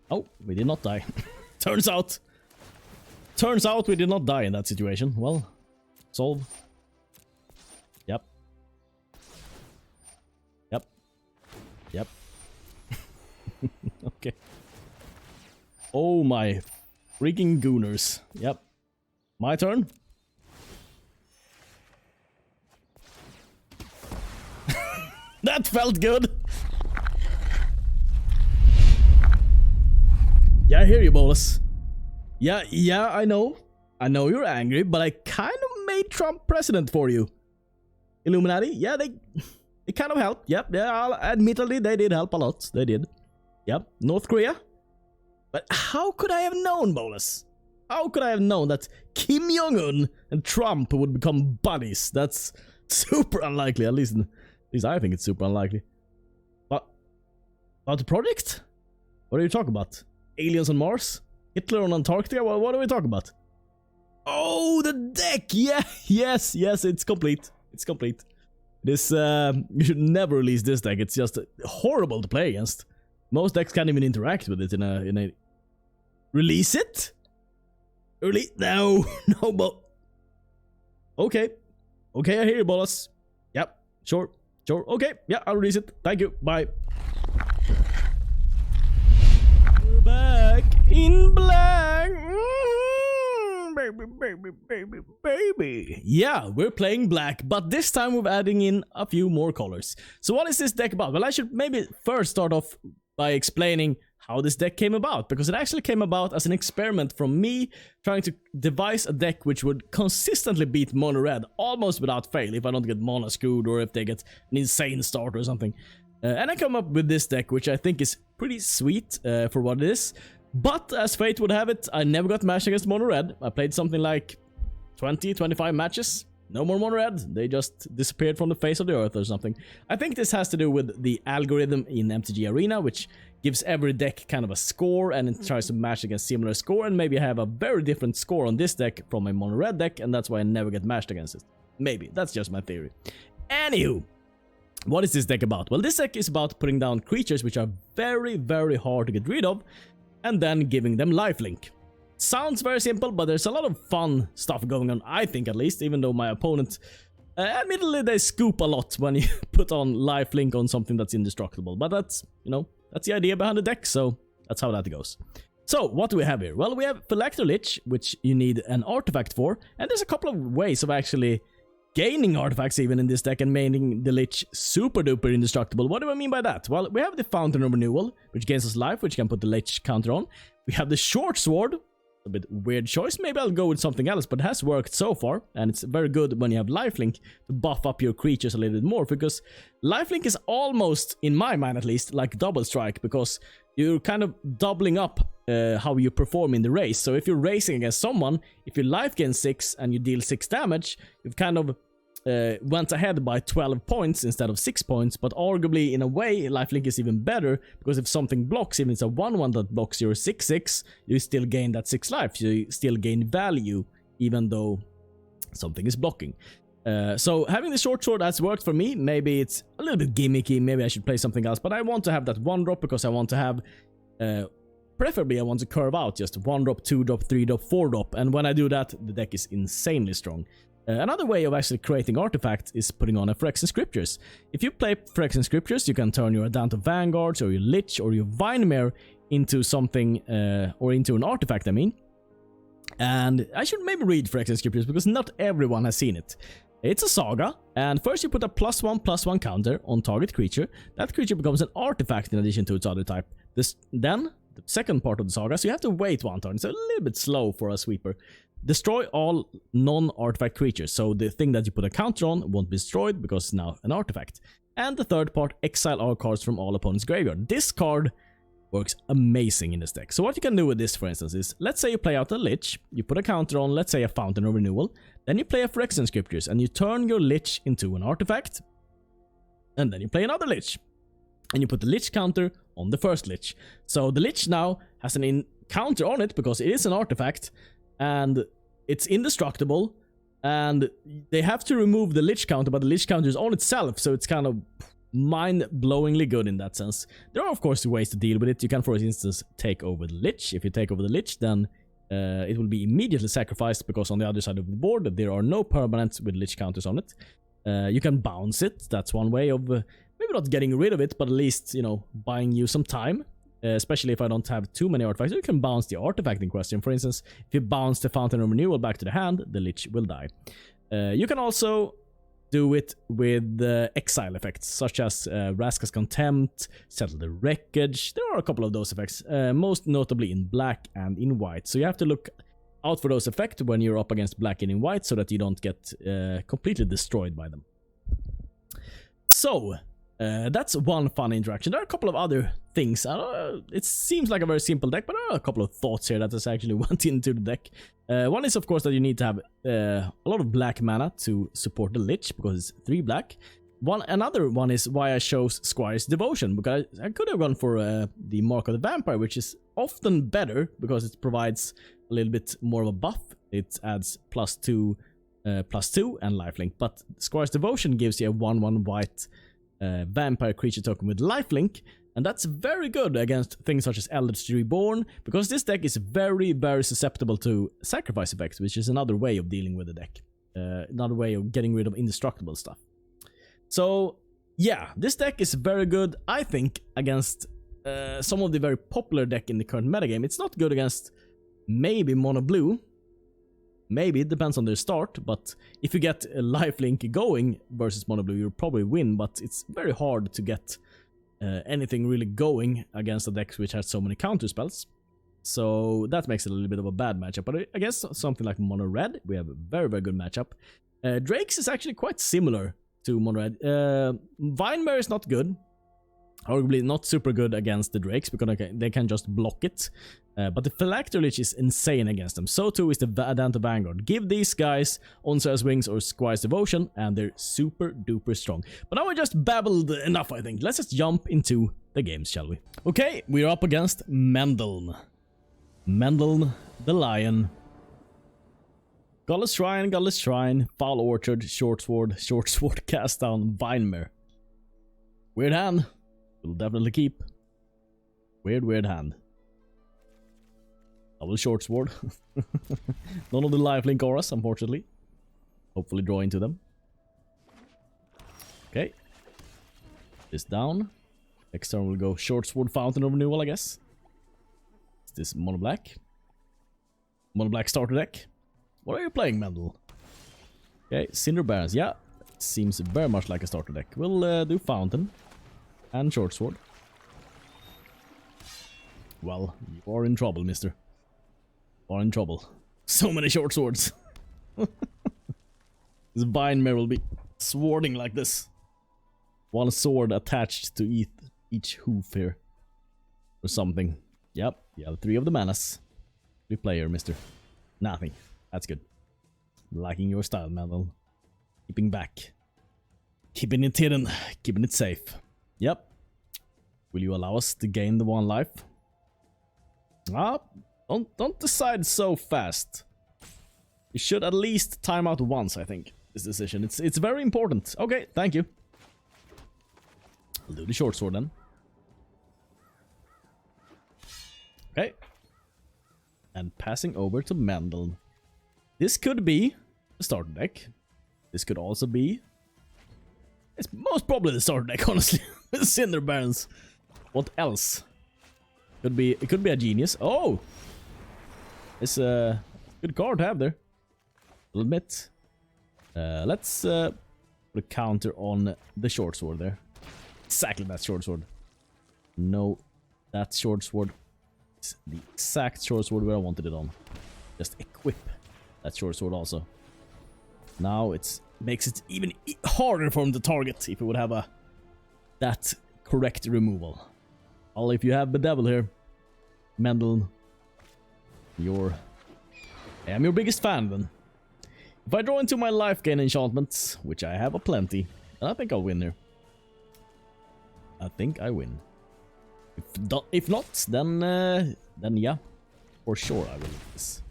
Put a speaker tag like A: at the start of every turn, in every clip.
A: Oh, we did not die. Turns out we did not die in that situation. Well, solve. Yep. Yep. Yep. Okay. Oh my freaking gooners. Yep. My turn. That felt good. Yeah, I hear you, Bolus. Yeah, I know. I know you're angry, but I kind of made Trump president for you. Illuminati, yeah, they kind of helped. Yep, yeah, admittedly, they did help a lot. They did. Yep, North Korea. But how could I have known, Bolus? How could I have known that Kim Jong-un and Trump would become buddies? That's super unlikely, at least I think it's super unlikely. But about the project? What are you talking about? Aliens on Mars? Hitler on Antarctica? What are we talking about? Oh, the deck! Yeah, yes, it's complete. It's complete. This, you should never release this deck. It's just horrible to play against. Most decks can't even interact with it in a... Release it? Early? No, but... Okay, I hear you, Bolus. Yep, sure. Okay, yeah, I'll release it. Thank you, bye. We're back in black. Baby. Yeah, we're playing black, but this time we're adding in a few more colors. So what is this deck about? Well, I should maybe first start off by explaining how this deck came about, because it actually came about as an experiment from me trying to devise a deck which would consistently beat mono red almost without fail if I don't get mana screwed or if they get an insane start or something. And I come up with this deck, which I think is pretty sweet for what it is. But as fate would have it, I never got matched against mono red. I played something like 20-25 matches. No more mono red. They just disappeared from the face of the earth or something. I think this has to do with the algorithm in MTG Arena, which gives every deck kind of a score and it tries to match against similar score, and maybe I have a very different score on this deck from my mono red deck, and that's why I never get matched against it. Maybe. That's just my theory. Anywho, what is this deck about? Well, this deck is about putting down creatures which are very, very hard to get rid of, and then giving them lifelink. Sounds very simple, but there's a lot of fun stuff going on, I think at least, even though my opponent, admittedly, they scoop a lot when you put on lifelink on something that's indestructible. But that's, you know, that's the idea behind the deck, so that's how that goes. So, what do we have here? Well, we have Phylactery Lich, which you need an artifact for, and there's a couple of ways of actually gaining artifacts even in this deck and making the Lich super duper indestructible. What do I mean by that? Well, we have the Fountain of Renewal, which gains us life, which can put the Lich counter on. We have the Short Sword, a bit weird choice. Maybe I'll go with something else, but it has worked so far, and it's very good when you have lifelink to buff up your creatures a little bit more, because lifelink is almost, in my mind at least, like double strike, because you're kind of doubling up how you perform in the race. So if you're racing against someone, if your life gains 6 and you deal 6 damage, you've kind of went ahead by 12 points instead of 6 points, but arguably in a way lifelink is even better, because if something blocks, even if it's a 1-1 that blocks your 6-6, you still gain that 6 life, so you still gain value even though something is blocking. So having the short sword has worked for me. Maybe it's a little bit gimmicky, maybe I should play something else, but I want to have that 1-drop because I want to have preferably I want to curve out just 1-drop, 2-drop, 3-drop, 4-drop, and when I do that the deck is insanely strong. Another way of actually creating artifacts is putting on a Phyrexian Scriptures. If you play Phyrexian Scriptures, you can turn your Adanto Vanguards or your Lich or your Vine Mare into something, or into an artifact, I mean. And I should maybe read Phyrexian Scriptures because not everyone has seen it. It's a saga, and first you put a +1/+1 counter on target creature. That creature becomes an artifact in addition to its other type. Then, the second part of the saga, so you have to wait 1 turn. It's a little bit slow for a sweeper. Destroy all non-artifact creatures, so the thing that you put a counter on won't be destroyed because it's now an artifact. And the third part, exile all cards from all opponents' graveyard. This card works amazing in this deck. So what you can do with this, for instance, is, let's say you play out a Lich, you put a counter on, let's say a Fountain of Renewal, then you play a Phyrexian Scriptures, and you turn your Lich into an artifact, and then you play another Lich, and you put the Lich counter on the first Lich. So the Lich now has an counter on it because it is an artifact, and it's indestructible, and they have to remove the Lich counter, but the Lich counter is on itself, so it's kind of mind-blowingly good in that sense. There are of course ways to deal with it. You can, for instance, take over the Lich. If you take over the Lich, then it will be immediately sacrificed, because on the other side of the board there are no permanents with Lich counters on it. You can bounce it. That's one way of maybe not getting rid of it, but at least, you know, buying you some time. Especially if I don't have too many artifacts. You can bounce the artifact in question. For instance, if you bounce the Fountain of Renewal back to the hand, the Lich will die. You can also do it with exile effects, such as Raska's Contempt, Settle the Wreckage. There are a couple of those effects, most notably in black and in white. So you have to look out for those effects when you're up against black and in white, so that you don't get completely destroyed by them. So, that's one fun interaction. There are a couple of other things. It seems like a very simple deck, but there are a couple of thoughts here that has actually went into the deck. One is, of course, that you need to have a lot of black mana to support the Lich, because it's 3 black. Another one is why I chose Squire's Devotion, because I could have gone for the Mark of the Vampire, which is often better, because it provides a little bit more of a buff. It adds +2 and lifelink, but Squire's Devotion gives you a 1/1 white vampire creature token with lifelink, and that's very good against things such as Eldritch Reborn, because this deck is very, very susceptible to sacrifice effects, which is another way of dealing with the deck. Another way of getting rid of indestructible stuff. So, yeah, this deck is very good, I think, against some of the very popular deck in the current metagame. It's not good against maybe mono blue. Maybe, it depends on their start, but if you get a lifelink going versus mono blue, you'll probably win, but it's very hard to get anything really going against a deck which has so many counter spells. So that makes it a little bit of a bad matchup, but I guess something like mono red, we have a very, very good matchup. Drake's is actually quite similar to mono red. Vine Mare is not good. Arguably not super good against the Drakes, because they can just block it. But the Phylactery Lich is insane against them. So too is the Adanto Vanguard. Give these guys Serra's Wings or Squire's Devotion, and they're super duper strong. But now I just babbled enough, I think. Let's just jump into the games, shall we? Okay, we're up against Mendeln. Mendeln the Lion. Godless Shrine, Foul Orchard, Short Sword, Cast Down, Vine Mare. Weird hand. We'll definitely keep. Weird hand. Double Short Sword. None of the lifelink auras, unfortunately. Hopefully draw into them. Okay. This down. Next turn we'll go Short Sword, Fountain of Renewal, I guess. Is this mono black? Mono black starter deck. What are you playing, Mendel? Okay, Cinder Barons. Yeah, seems very much like a starter deck. We'll do Fountain and Short Sword. Well, you are in trouble, mister. You are in trouble. So many Short Swords. This Vine Mare will be swording like this. One sword attached to each hoof here. Or something. Yep, you have 3 of the manas. 3 player, mister. Nothing. That's good. Liking your style, Mendel. Keeping back. Keeping it hidden. Keeping it safe. Yep. Will you allow us to gain the 1 life? Ah, don't decide so fast. You should at least time out once, I think, this decision. It's very important. Okay, thank you. I'll do the Short Sword then. Okay. And passing over to Mendel. This could be a starter deck. This could also be... It's most probably the starter deck, honestly. Cinder Barons. What else? It could be a genius. Oh! It's a good card to have there. I'll admit. Let's put a counter on the Short Sword there. Exactly that Short Sword. No, that Short Sword is the exact Short Sword where I wanted it on. Just equip that Short Sword also. Now it makes it even harder for him to target if he would have that correct removal. Well, if you have Bedevil here, Mendel, I am your biggest fan then. If I draw into my life gain enchantments, which I have a plenty, then I think I'll win here. I think I win. If not, then yeah, for sure I will win this.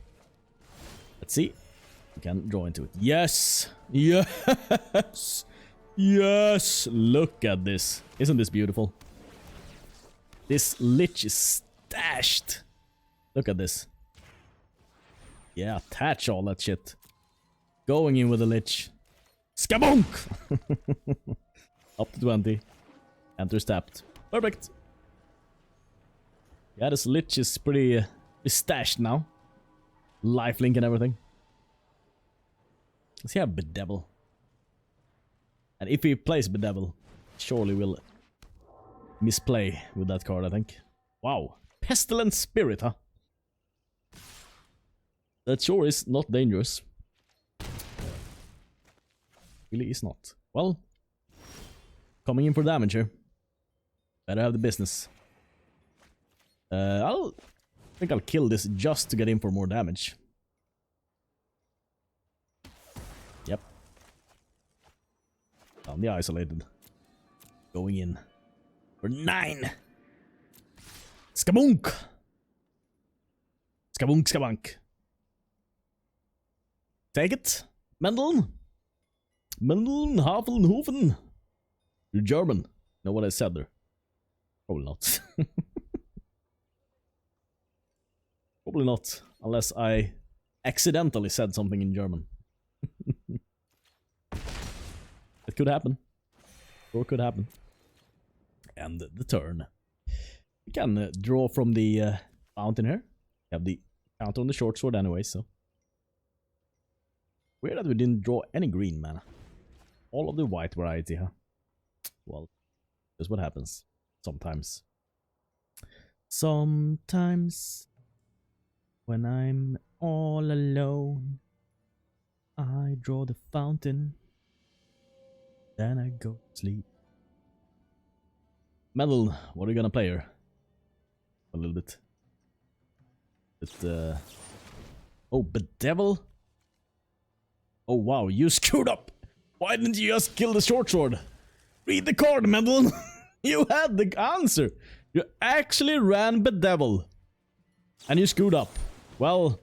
A: Let's see. We can draw into it. Yes! Yes! Yes! Look at this. Isn't this beautiful? This Lich is stashed. Look at this. Yeah, attach all that shit. Going in with the Lich. Skabonk! Up to 20. Enter tapped. Perfect. Yeah, this Lich is pretty stashed now. Lifelink and everything. Does he have Bedevil? And if he plays Bedevil, surely will misplay with that card, I think. Wow. Pestilent Spirit, huh? That sure is not dangerous. Really is not. Well, coming in for damage here. Better have the business. I think I'll kill this just to get in for more damage. Yep. Down the isolated. Going in. For 9! Skabunk! Skabunk, skabunk. Take it, Mendel. Mendel, Havelnhofen. You're German. Know what I said there? Probably not. Probably not, unless I accidentally said something in German. It could happen. Or could happen. And the turn. We can draw from the fountain here. We have the counter on the short sword anyway, so. Weird that we didn't draw any green mana. All of the white variety, huh? Well, that's what happens. Sometimes. Sometimes. When I'm all alone, I draw the fountain. Then I go to sleep. Medal, what are you gonna play here? A little bit. But, oh, Bedevil? Oh wow, you screwed up! Why didn't you just kill the short sword? Read the card, Medal! You had the answer! You actually ran Bedevil. And you screwed up. Well,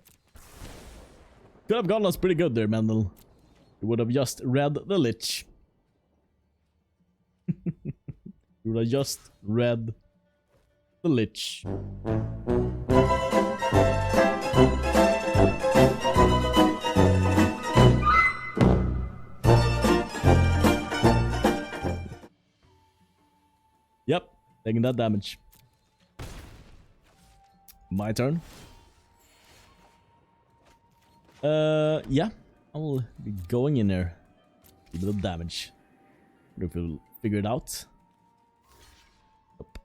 A: could have gotten us pretty good there, Mendel. You would have just read the Lich. You would have just read the Lich. Yep, taking that damage. My turn. Yeah, I'll be going in there. A bit of damage. Wonder if we'll figure it out. Up.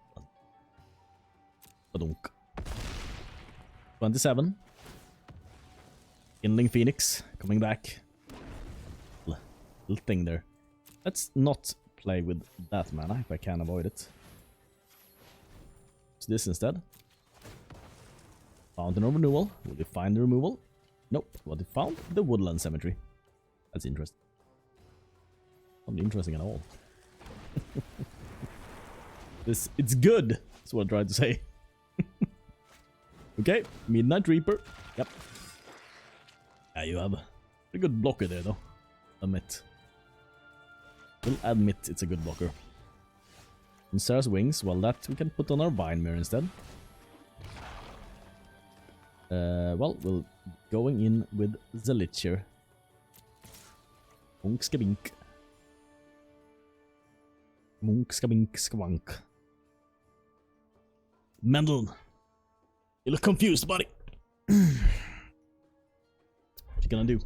A: Badunk. 27. Inling Phoenix coming back. Little thing there. Let's not play with that mana if I can avoid it. So this instead. Fountain of Renewal. Will we find the removal? Nope. What we found? The Woodland Cemetery. That's interesting. Not interesting at all. It's good. That's what I tried to say. Okay, Midnight Reaper. Yep. Yeah, you have a pretty good blocker there, though. Admit. Will admit it's a good blocker. And Serra's Wings, well, that we can put on our Vine Mare instead. Well, we'll going in with the Lich here. Munk skabink. Munk skabink skwank. Mendel, you look confused, buddy. What you gonna do?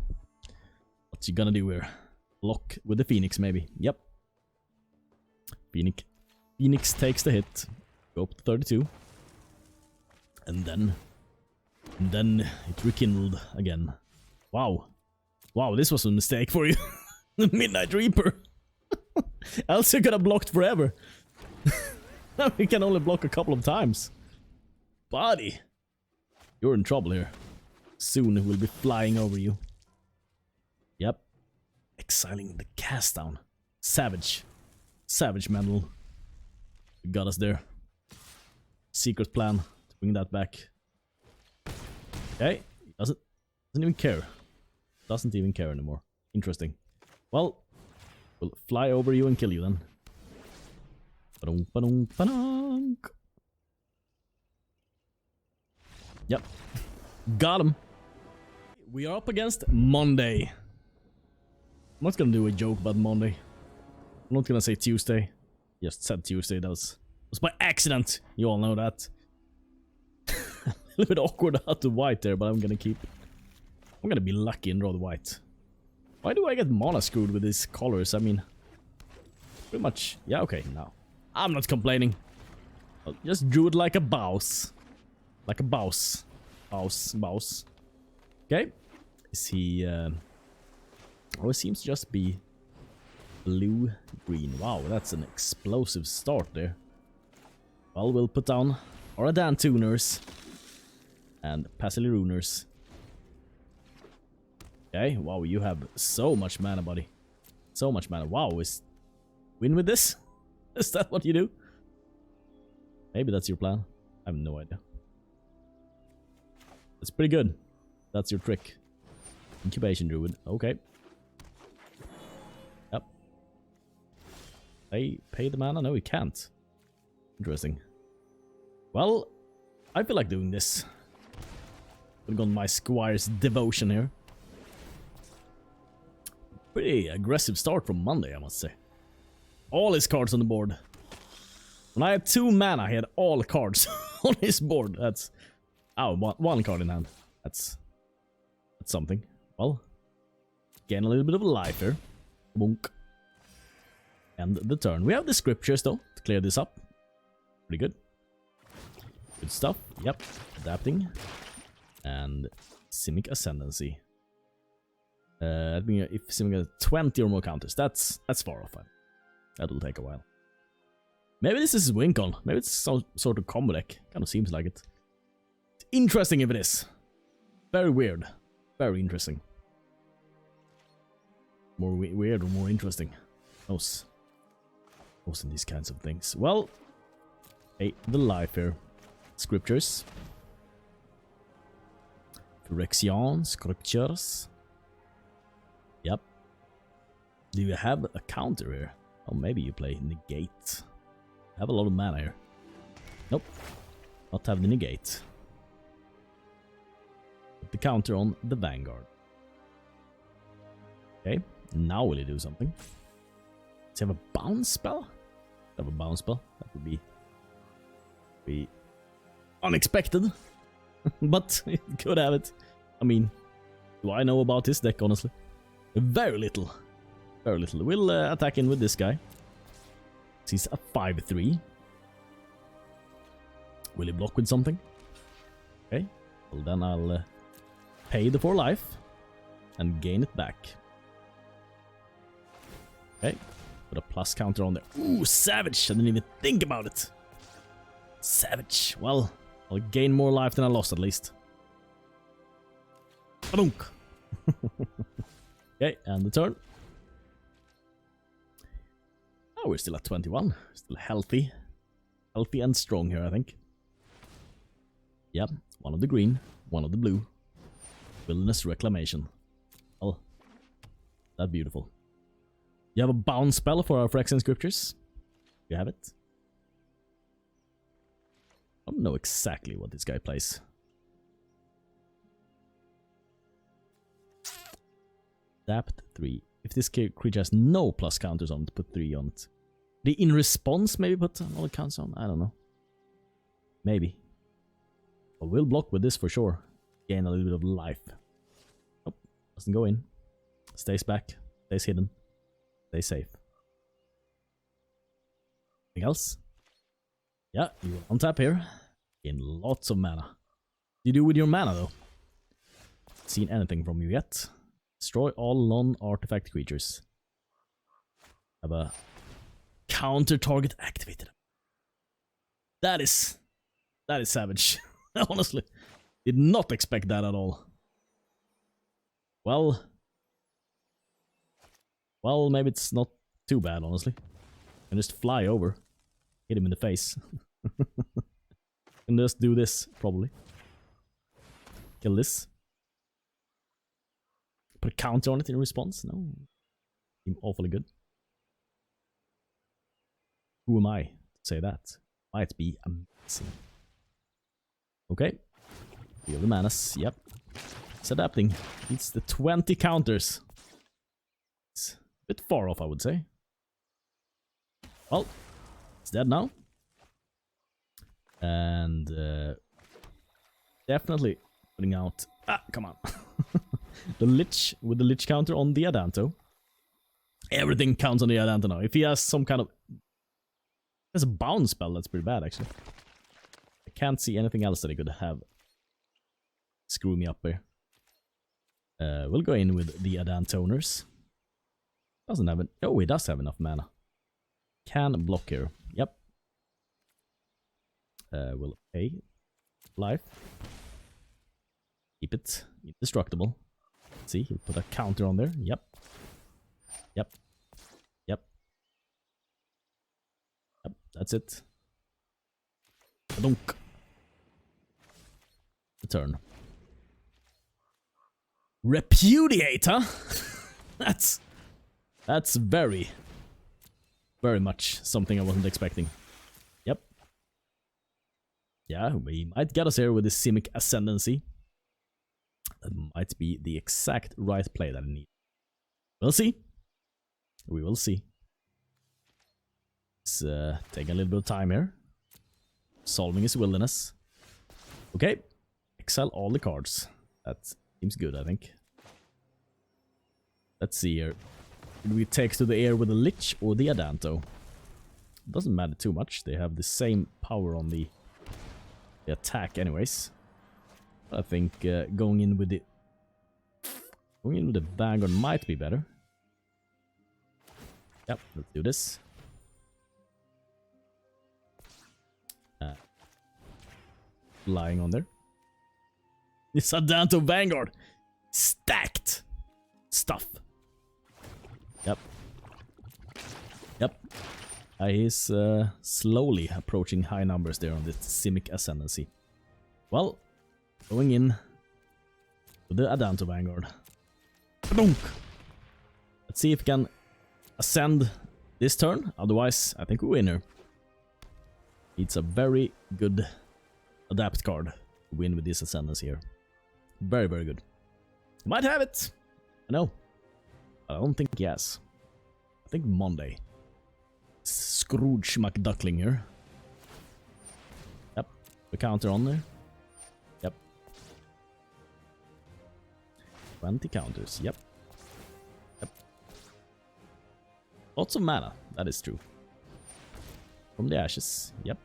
A: What you gonna do here? Block with the Phoenix, maybe. Yep. Phoenix takes the hit. Go up to 32. And then it rekindled again. Wow. Wow, this was a mistake for you. The Midnight Reaper. Else you could have blocked forever. We can only block a couple of times. Buddy, you're in trouble here. Soon we'll be flying over you. Yep. Exiling the cast down. Savage. Savage Mendel. Got us there. Secret plan to bring that back. Okay. Doesn't even care. Doesn't even care anymore. Interesting. Well, We'll fly over you and kill you then. Ba-dum, ba-dum, ba-dum. Yep. Got him. We are up against Monday. I'm not gonna do a joke about Monday. I'm not gonna say Tuesday. Just said Tuesday. That was by accident. You all know that. A little bit awkward out the white there, but I'm gonna be lucky and draw the white. Why do I get mana screwed with these colors? I mean, pretty much. Yeah, okay, no. I'm not complaining. I'll just drew it like a bouse. Like a bouse. Bouse. Okay. Is he... Oh, it seems to just be blue-green. Wow, that's an explosive start there. Well, we'll put down our Adantuners and Pasilaruners. Okay, wow, you have so much mana, buddy. So much mana. Wow, win with this? Is that what you do? Maybe that's your plan. I have no idea. It's pretty good. That's your trick. Incubation Druid. Okay. Yep. Pay the mana? No, he can't. Interesting. Well, I feel like doing this. I've got my Squire's devotion here. Pretty aggressive start from Monday, I must say. All his cards on the board. When I had 2 mana, he had all cards on his board. That's... Oh, one card in hand. That's something. Well, gain a little bit of life here. Bonk. And the turn. We have the scriptures, though, to clear this up. Pretty good. Good stuff. Yep. Adapting. And Simic Ascendancy. I mean, if Simic has 20 or more counters, that's far off. That'll take a while. Maybe this is Wincon. Maybe it's some sort of combo deck. Kind of seems like it. It's interesting if it is. Very weird. Very interesting. More weird or more interesting. Those in these kinds of things. Well, hey, the life here. Scriptures. Phyrexian Scriptures. Yep. Do you have a counter here? Oh, maybe you play Negate. Have a lot of mana here. Nope. Not have the Negate. Put the counter on the Vanguard. Okay. Now will he do something? Does he have a bounce spell? Have a bounce spell? That would be unexpected. But it could have it. I mean, do I know about this deck, honestly? Very little. Very little. We'll attack in with this guy. He's a 5/3. Will he block with something? Okay. Well, then I'll pay the 4 life and gain it back. Okay. Put a plus counter on there. Ooh, savage! I didn't even think about it. Savage. Well, I'll gain more life than I lost at least. Badunk. Okay, and the turn. Oh, we're still at 21. Still healthy. Healthy and strong here, I think. Yep, one of the green, one of the blue. Wilderness Reclamation. Well, that's beautiful. You have a bounce spell for our Phyrexian Scriptures? You have it? I don't know exactly what this guy plays. Adapt 3. If this creature has no plus counters on it, put 3 on it. The in response maybe put all the counters on? I don't know. Maybe. But we'll block with this for sure. Gain a little bit of life. Nope. Doesn't go in. Stays back. Stays hidden. Stays safe. Anything else? Yeah, you on tap here. Gain lots of mana. What do you do with your mana though? Seen anything from you yet? Destroy all non-artifact creatures. Have a counter target activated. That is savage. Honestly, did not expect that at all. Well, maybe it's not too bad, honestly. And just fly over, hit him in the face, and just do this probably. Kill this. Put a counter on it in response? No. Seem awfully good. Who am I to say that? Might be amazing. Okay. Feel the manas. Yep. It's adapting. It's the 20 counters. It's a bit far off, I would say. Well, it's dead now. And definitely putting out... Ah, come on. The Lich with the Lich counter on the Adanto. Everything counts on the Adanto now. If he has some kind of... There's a bounce spell, that's pretty bad, actually. I can't see anything else that he could have. Screw me up here. We'll go in with the Adantoners. Doesn't have it. Oh, he does have enough mana. Can block here. Yep. We'll pay life. Keep it indestructible. See, he'll put a counter on there. Yep. Yep. Yep. Yep, that's it. Donk. The turn. Repudiate, huh? That's very much something I wasn't expecting. Yep. Yeah, we might get us here with the Simic Ascendancy. That might be the exact right play that I need. We'll see. We will see. It's taking a little bit of time here. Solving his wilderness. Okay. Exile all the cards. That seems good, I think. Let's see here. Do we take to the air with the Lich or the Adanto? Doesn't matter too much. They have the same power on the attack anyways. I think going in with the Vanguard might be better. Yep, let's do this. Lying on there. It's Adanto Vanguard. Stacked stuff. Yep. Yep. He's slowly approaching high numbers there on this Simic Ascendancy. Well, going in with the Adanto Vanguard. Ba-dunk. Let's see if we can ascend this turn. Otherwise, I think we win here. It's a very good adapt card to win with this Ascendancy here. Very, very good. Might have it. I know. I don't think he has. I think Monday. Scrooge McDuckling here. Yep. The counter on there. Yep. 20 counters. Yep. Yep. Lots of mana. That is true. From the ashes. Yep.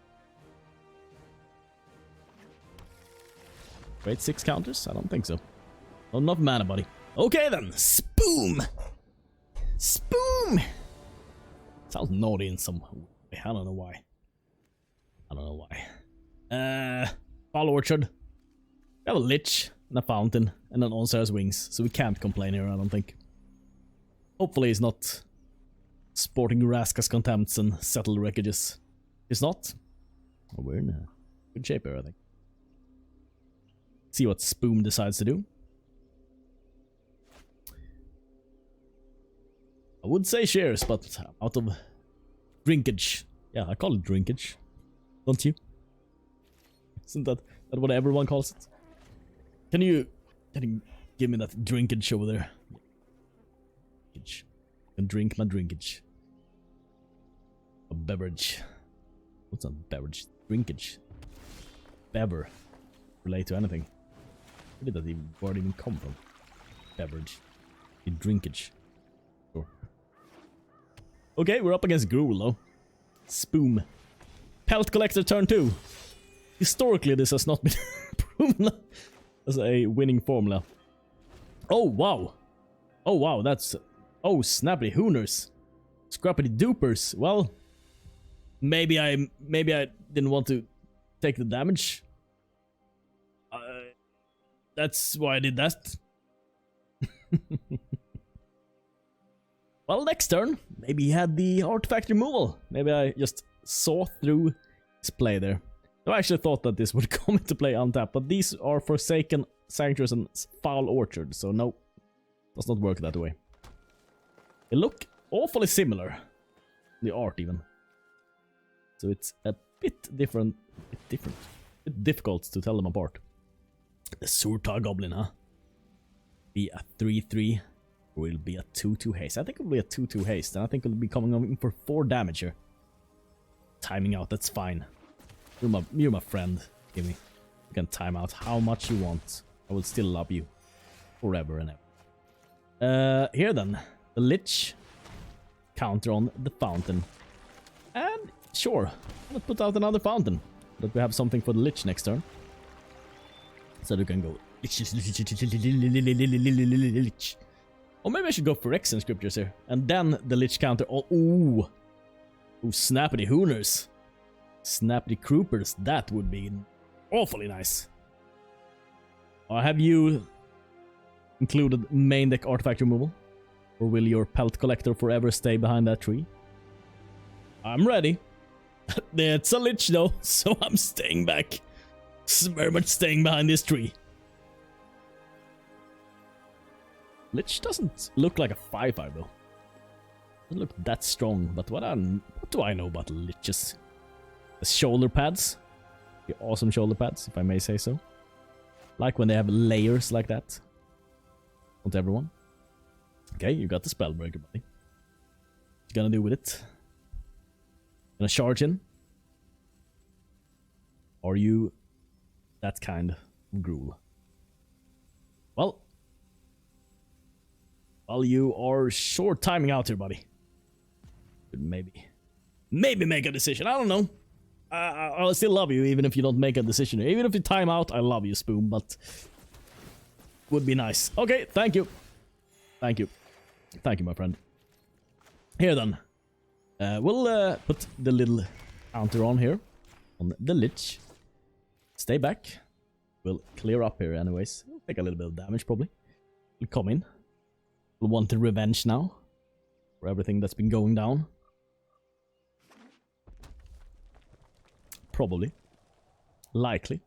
A: Wait, 6 counters? I don't think so. Not enough mana, buddy. Okay then. Spoom! Spoom! Sounds naughty in some way. I don't know why. I don't know why. Fall Orchard. We have a Lich and a Fountain and an on Serra's Wings, so we can't complain here, I don't think. Hopefully he's not sporting Raskas Contempts and Settled Wreckages. He's not. Well, we're in a good shape here, I think. See what Spoom decides to do. I would say shares, but out of drinkage. Yeah, I call it drinkage. Don't you? Isn't that what everyone calls it? Can you give me that drinkage over there? Drinkage. I can drink my drinkage. A beverage. What's a beverage? Drinkage. Bever. Relate to anything. Where did that word even come from? Beverage. Drinkage. Sure. Okay, we're up against Gruul though. Spoom. Pelt Collector turn 2. Historically, this has not been proven as a winning formula. Oh, wow. Oh, wow, that's... Oh, snappy hooners. Scrappity doopers. Well, maybe I didn't want to take the damage. That's why I did that. Well, next turn, maybe he had the artifact removal. Maybe I just saw through his play there. I actually thought that this would come into play untapped, but these are Forsaken Sanctuaries and Foul Orchard, so no, does not work that way. They look awfully similar, the art even. So it's a bit different, bit difficult to tell them apart. The Surtar Goblin, huh? Be a 3/3, or it'll be a 2/2 haste. I think it'll be a 2/2 haste, and I think it'll be coming in for 4 damage here. Timing out, that's fine. You're my friend, Gimme. You can time out how much you want. I will still love you forever and ever. Here then, the Lich counter on the Fountain. And sure, let's put out another Fountain. But we have something for the Lich next turn. So we can go Lich. Or maybe I should go Phyrexian Scriptures here. And then the Lich counter. Oh, ooh, snappity hooners. Snappity croupers. That would be awfully nice. Have you included main deck artifact removal? Or will your pelt collector forever stay behind that tree? I'm ready. It's a Lich though, so I'm staying back. Very much staying behind this tree. Lich doesn't look like a 5/5 though. Doesn't look that strong, but what do I know about Liches? The shoulder pads. The awesome shoulder pads, if I may say so. Like when they have layers like that. Not everyone. Okay, you got the Spellbreaker, buddy. What you gonna do with it? Gonna charge in? Are you that kind of gruel? Well, you are short timing out here, buddy. Could maybe make a decision. I don't know. I'll still love you even if you don't make a decision. Even if you time out, I love you, Spoon, but would be nice. Okay, thank you. Thank you, my friend. Here then. We'll put the little counter on here. On the Lich. Stay back. We'll clear up here anyways. We'll take a little bit of damage probably. We'll come in. We'll want the revenge now. For everything that's been going down. Probably. Likely.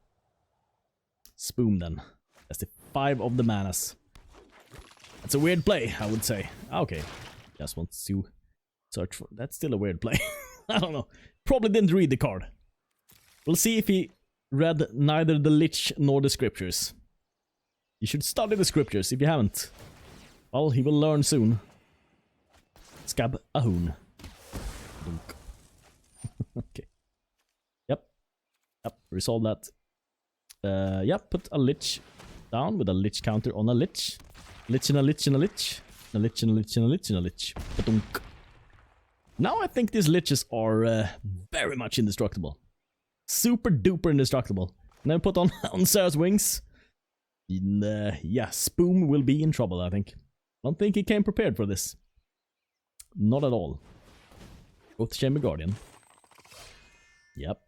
A: Spoon then. That's the 5 of the manas. That's a weird play, I would say. Okay. Just wants to search for... That's still a weird play. I don't know. Probably didn't read the card. We'll see if he read neither the Lich nor the Scriptures. You should study the Scriptures if you haven't. Well, he will learn soon. Scab a hoon. Okay. Yep, resolve that. Yep, put a Lich down with a Lich counter on a Lich. Lich and a Lich and a Lich. A Lich and a Lich and a Lich and a Lich. Ba-dunk. Now I think these Liches are very much indestructible. Super duper indestructible. And then put on Serra's wings. Yeah, Spoon will be in trouble, I think. I don't think he came prepared for this. Not at all. Both Chamber Guardian. Yep.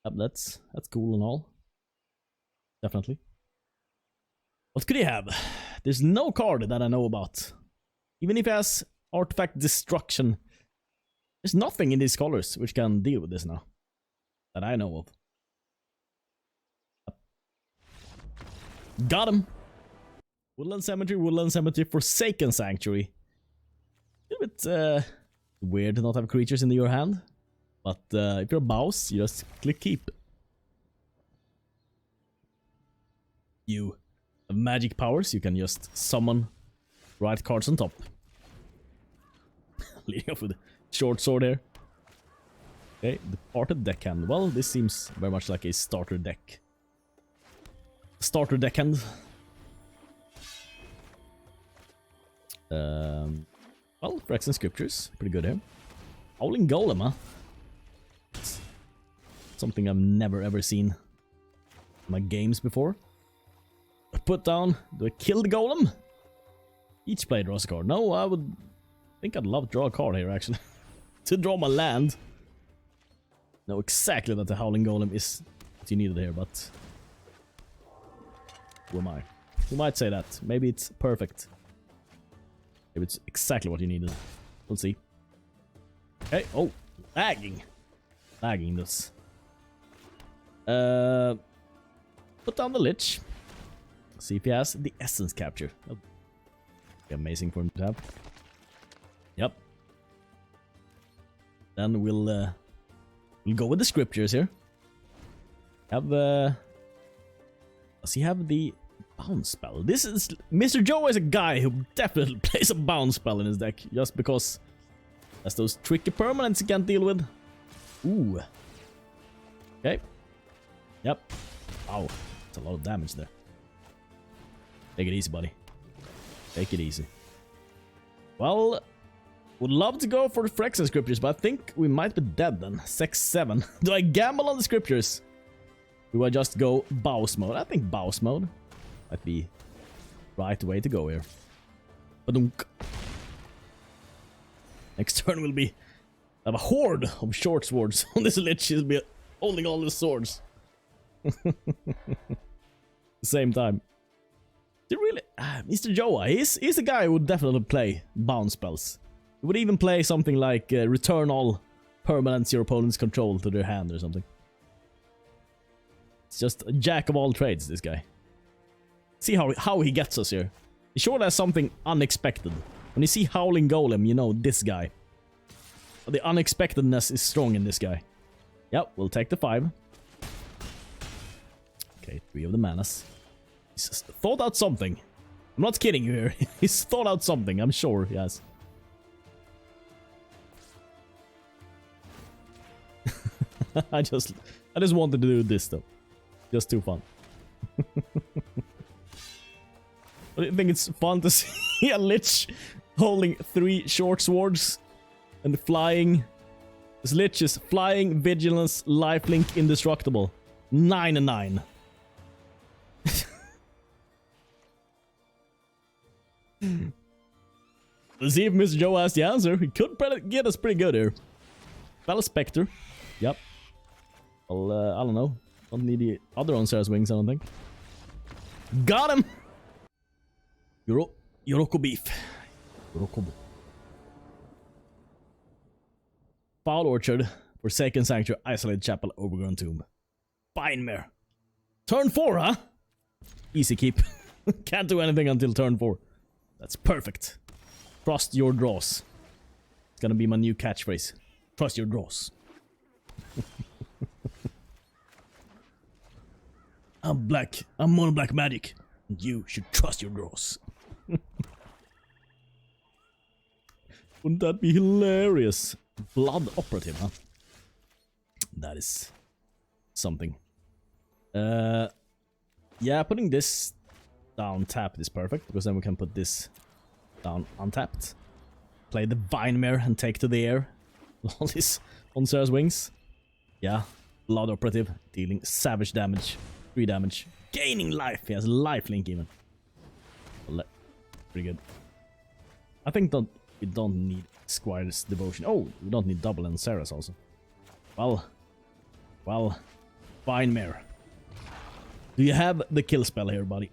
A: Yep, that's cool and all. Definitely. What could he have? There's no card that I know about. Even if he has Artifact Destruction. There's nothing in these colors which can deal with this now. That I know of. Yep. Got him! Woodland Cemetery, Forsaken Sanctuary. A little bit weird to not have creatures in your hand. But if you're a boss, you just click keep. You have magic powers, you can just summon right cards on top. Leading off with a short sword here. Okay, departed deckhand. Well, this seems very much like a starter deck. Starter deckhand. Well, Phyrexian Scriptures, pretty good here. Howling Golem, huh? Something I've never ever seen in my games before. Put down, do I kill the Golem? Each player draws a card. No, I think I'd love to draw a card here actually. To draw my land. Know exactly that the Howling Golem is what you needed here, but who am I? Who might say that? Maybe it's perfect. Maybe it's exactly what you needed. We'll see. Okay, oh, lagging. Lagging this. Put down the Lich. See if he has the Essence Capture. That'd be amazing for him to have. Yep. Then we'll go with the scriptures here. Have does he have the bounce spell? This is Mr. Joe is a guy who definitely plays a bounce spell in his deck, just because that's those tricky permanents he can't deal with. Ooh. Okay. Yep. Wow. That's a lot of damage there. Take it easy, buddy. Take it easy. Well, would love to go for the Phyrexian Scriptures, but I think we might be dead then. 6-7. Do I gamble on the Scriptures? Do I just go Bows mode? I think Bows mode might be right way to go here. Badunk. Next turn will be have a horde of short swords on this Lich. He'll be holding all the swords. At the same time. Really, Mr. Joa, he's a guy who would definitely play bounce spells. He would even play something like return all permanents your opponents control to their hand or something. It's just a jack of all trades, this guy. See how he gets us here. He sure has something unexpected. When you see Howling Golem, you know this guy. But the unexpectedness is strong in this guy. Yep, we'll take the 5. Okay, 3 of the manas. He's just thought out something. I'm not kidding you here. He's thought out something, I'm sure he has. I just wanted to do this though. Just too fun. I think it's fun to see a Lich holding 3 short swords and flying. This Lich is flying, vigilance, lifelink, indestructible. 9 and 9. Let's see if Mr. Joe has the answer. He could get us pretty good here. Battle Spectre. Yep. Well, I don't know. Don't need the other on Serra's wings, I don't think. Got him! Yoroko beef. Yorokobo. Foul Orchard, Forsaken Sanctuary, Isolated Chapel, Overgrown Tomb. Vine Mare. Turn 4, huh? Easy keep. Can't do anything until turn 4. That's perfect. Trust your draws. It's gonna be my new catchphrase. Trust your draws. I'm black. I'm mono black magic. And you should trust your draws. Wouldn't that be hilarious? Blood operative, huh? That is something. Yeah, putting this down tapped is perfect, because then we can put this down untapped. Play the Vine Mare and take to the air. All this on Serra's wings. Yeah, blood operative, dealing savage damage. 3 damage. Gaining life. He has lifelink even. Pretty good. I think we don't need Squire's devotion. Oh, we don't need double and Serra's also. Well, Vine Mare. Do you have the kill spell here, buddy?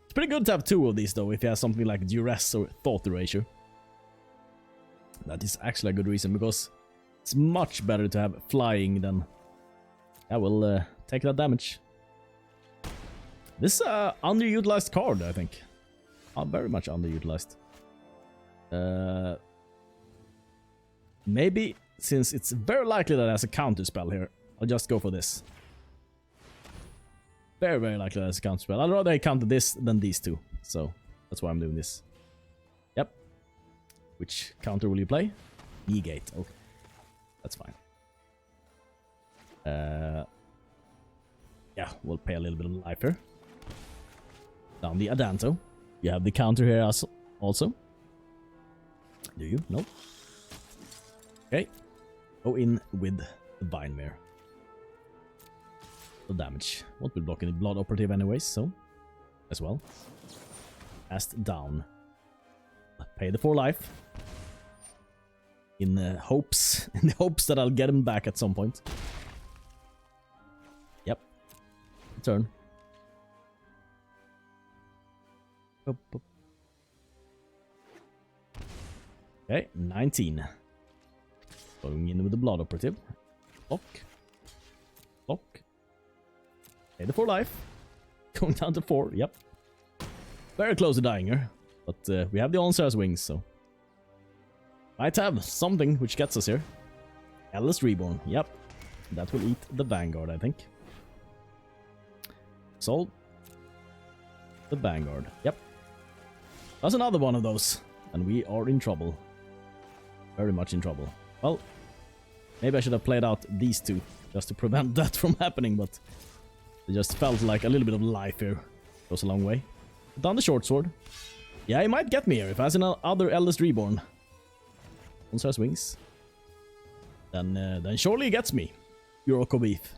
A: It's pretty good to have 2 of these though, if you have something like Duress or Thought Erasure. That is actually a good reason, because it's much better to have flying than... I will take that damage. This is an underutilized card, I think. Very much underutilized. Maybe, since it's very likely that it has a counter spell here, I'll just go for this. Very, very likely that it has a counter spell. I'd rather counter this than these 2. So, that's why I'm doing this. Yep. Which counter will you play? Negate. Okay. That's fine. Yeah, we'll pay a little bit of life here. Down the Adanto. You have the counter here also. Do you? Nope. Okay. Go in with the Vine Mare. No damage. Won't be blocking the blood operative anyways, so as well. Cast down. Pay the 4 life. In the hopes that I'll get him back at some point. Yep. Turn. Okay, 19. Going in with the blood operative. Block. Block. Pay the 4 life. Going down to 4, yep. Very close to dying here. But we have the on Serra's wings, so. Might have something which gets us here. Godless Reborn. Yep. That will eat the Vanguard, I think. Sold. The Vanguard. Yep. That's another one of those. And we are in trouble. Very much in trouble. Well, maybe I should have played out these two just to prevent that from happening, but it just felt like a little bit of life here. Goes a long way. Put down the short sword. Yeah, he might get me here if he has another Eldest Reborn. On Serra's wings. Then surely he gets me. Euroko Beef.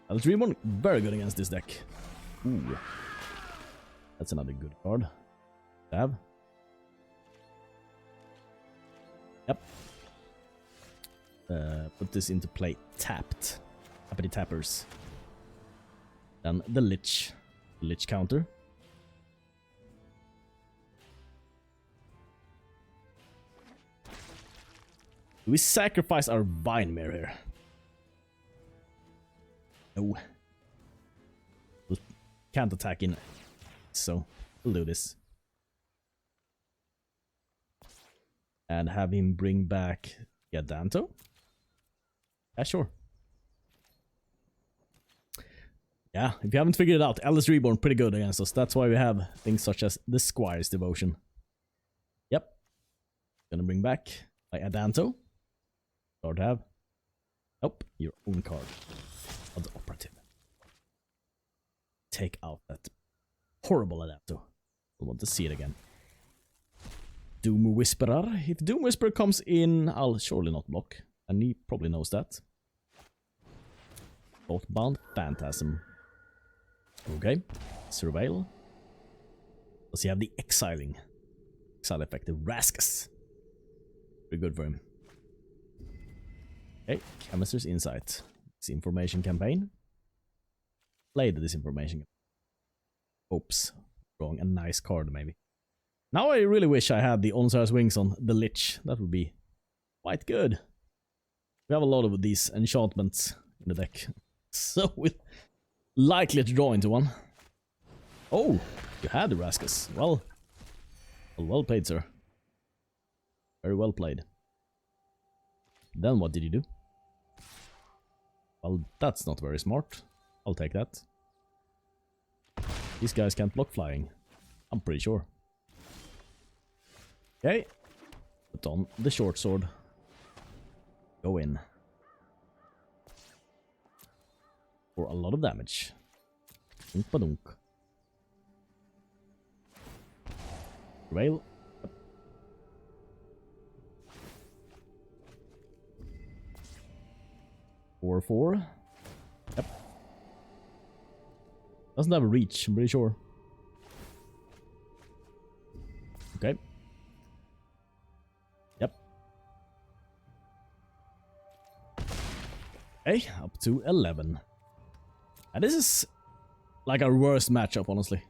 A: Eldest Reborn, very good against this deck. Ooh. That's another good card. Have. Yep. Put this into play tapped. Tappity tappers. Then the Lich. Lich counter. Do we sacrifice our Vine Mare here? No. We can't attack in. So, we'll do this. And have him bring back Adanto? Yeah, sure. Yeah, if you haven't figured it out, Eldest Reborn pretty good against us. That's why we have things such as the Squire's Devotion. Yep. Gonna bring back my Adanto. Card have. Nope, your own card. Of the operative. Take out that horrible Adanto. I want to see it again. Doom Whisperer. If Doom Whisperer comes in, I'll surely not block. And he probably knows that. Bound Phantasm. Okay. Surveil. Does he have the Exiling? Exile effect, the Rascus. Pretty good for him. Okay, Chemist's Insight. Disinformation campaign. Play the disinformation. Oops. Wrong. A nice card, maybe. Now I really wish I had the On Serra's Wings on the Lich. That would be quite good. We have a lot of these enchantments in the deck. So we're likely to draw into one. Oh, you had the Rascus. Well played, sir. Very well played. Then what did you do? Well, that's not very smart. I'll take that. These guys can't block flying. I'm pretty sure. Okay. Put on the short sword. Go in. For a lot of damage. Dunk badunk. Rail. 4/4. Yep. Doesn't have a reach, I'm pretty sure. Okay. Yep. Okay, up to 11. And this is like our worst matchup, honestly.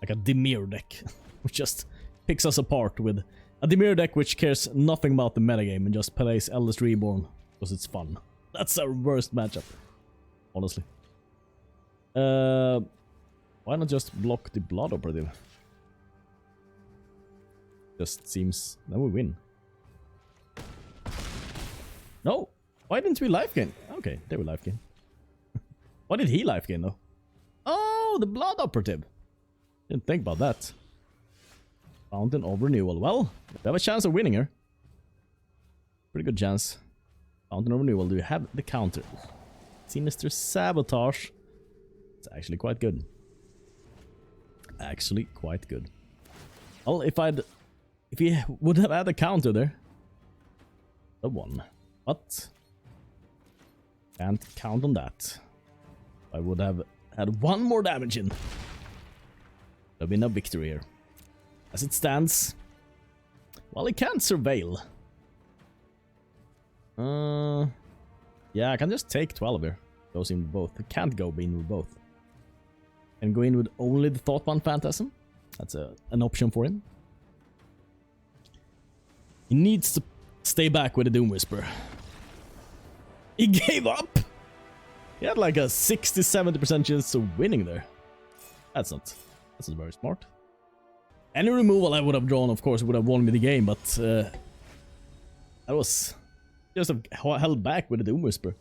A: Like a Dimir deck, which just picks us apart with a Dimir deck which cares nothing about the metagame and just plays Eldest Reborn because it's fun. That's our worst matchup, honestly. Why not just block the Blood Operative? Just seems... then we win. No! Why didn't we life gain? Okay, they will life gain. Why did he life gain though? Oh, the Blood Operative! Didn't think about that. Fountain of Renewal. Well, we have a chance of winning here. Pretty good chance. Fountain of Renewal. Do you have the counter? Sinister Sabotage. It's actually quite good. Actually quite good. Well, if he would have had a counter there. The one. But can't count on that. I would have had one more damage in. There'll be no victory here. As it stands, well, he can't surveil. Yeah, I can just take 12 here. Goes in with both. I can't go in with both. And go in with only the Thoughtbound Phantasm. That's an option for him. He needs to stay back with the Doom Whisper. He gave up! He had like a 60-70% chance of winning there. That's not very smart. Any removal I would have drawn, of course, would have won me the game, but That was just held back with a Doom Whisper.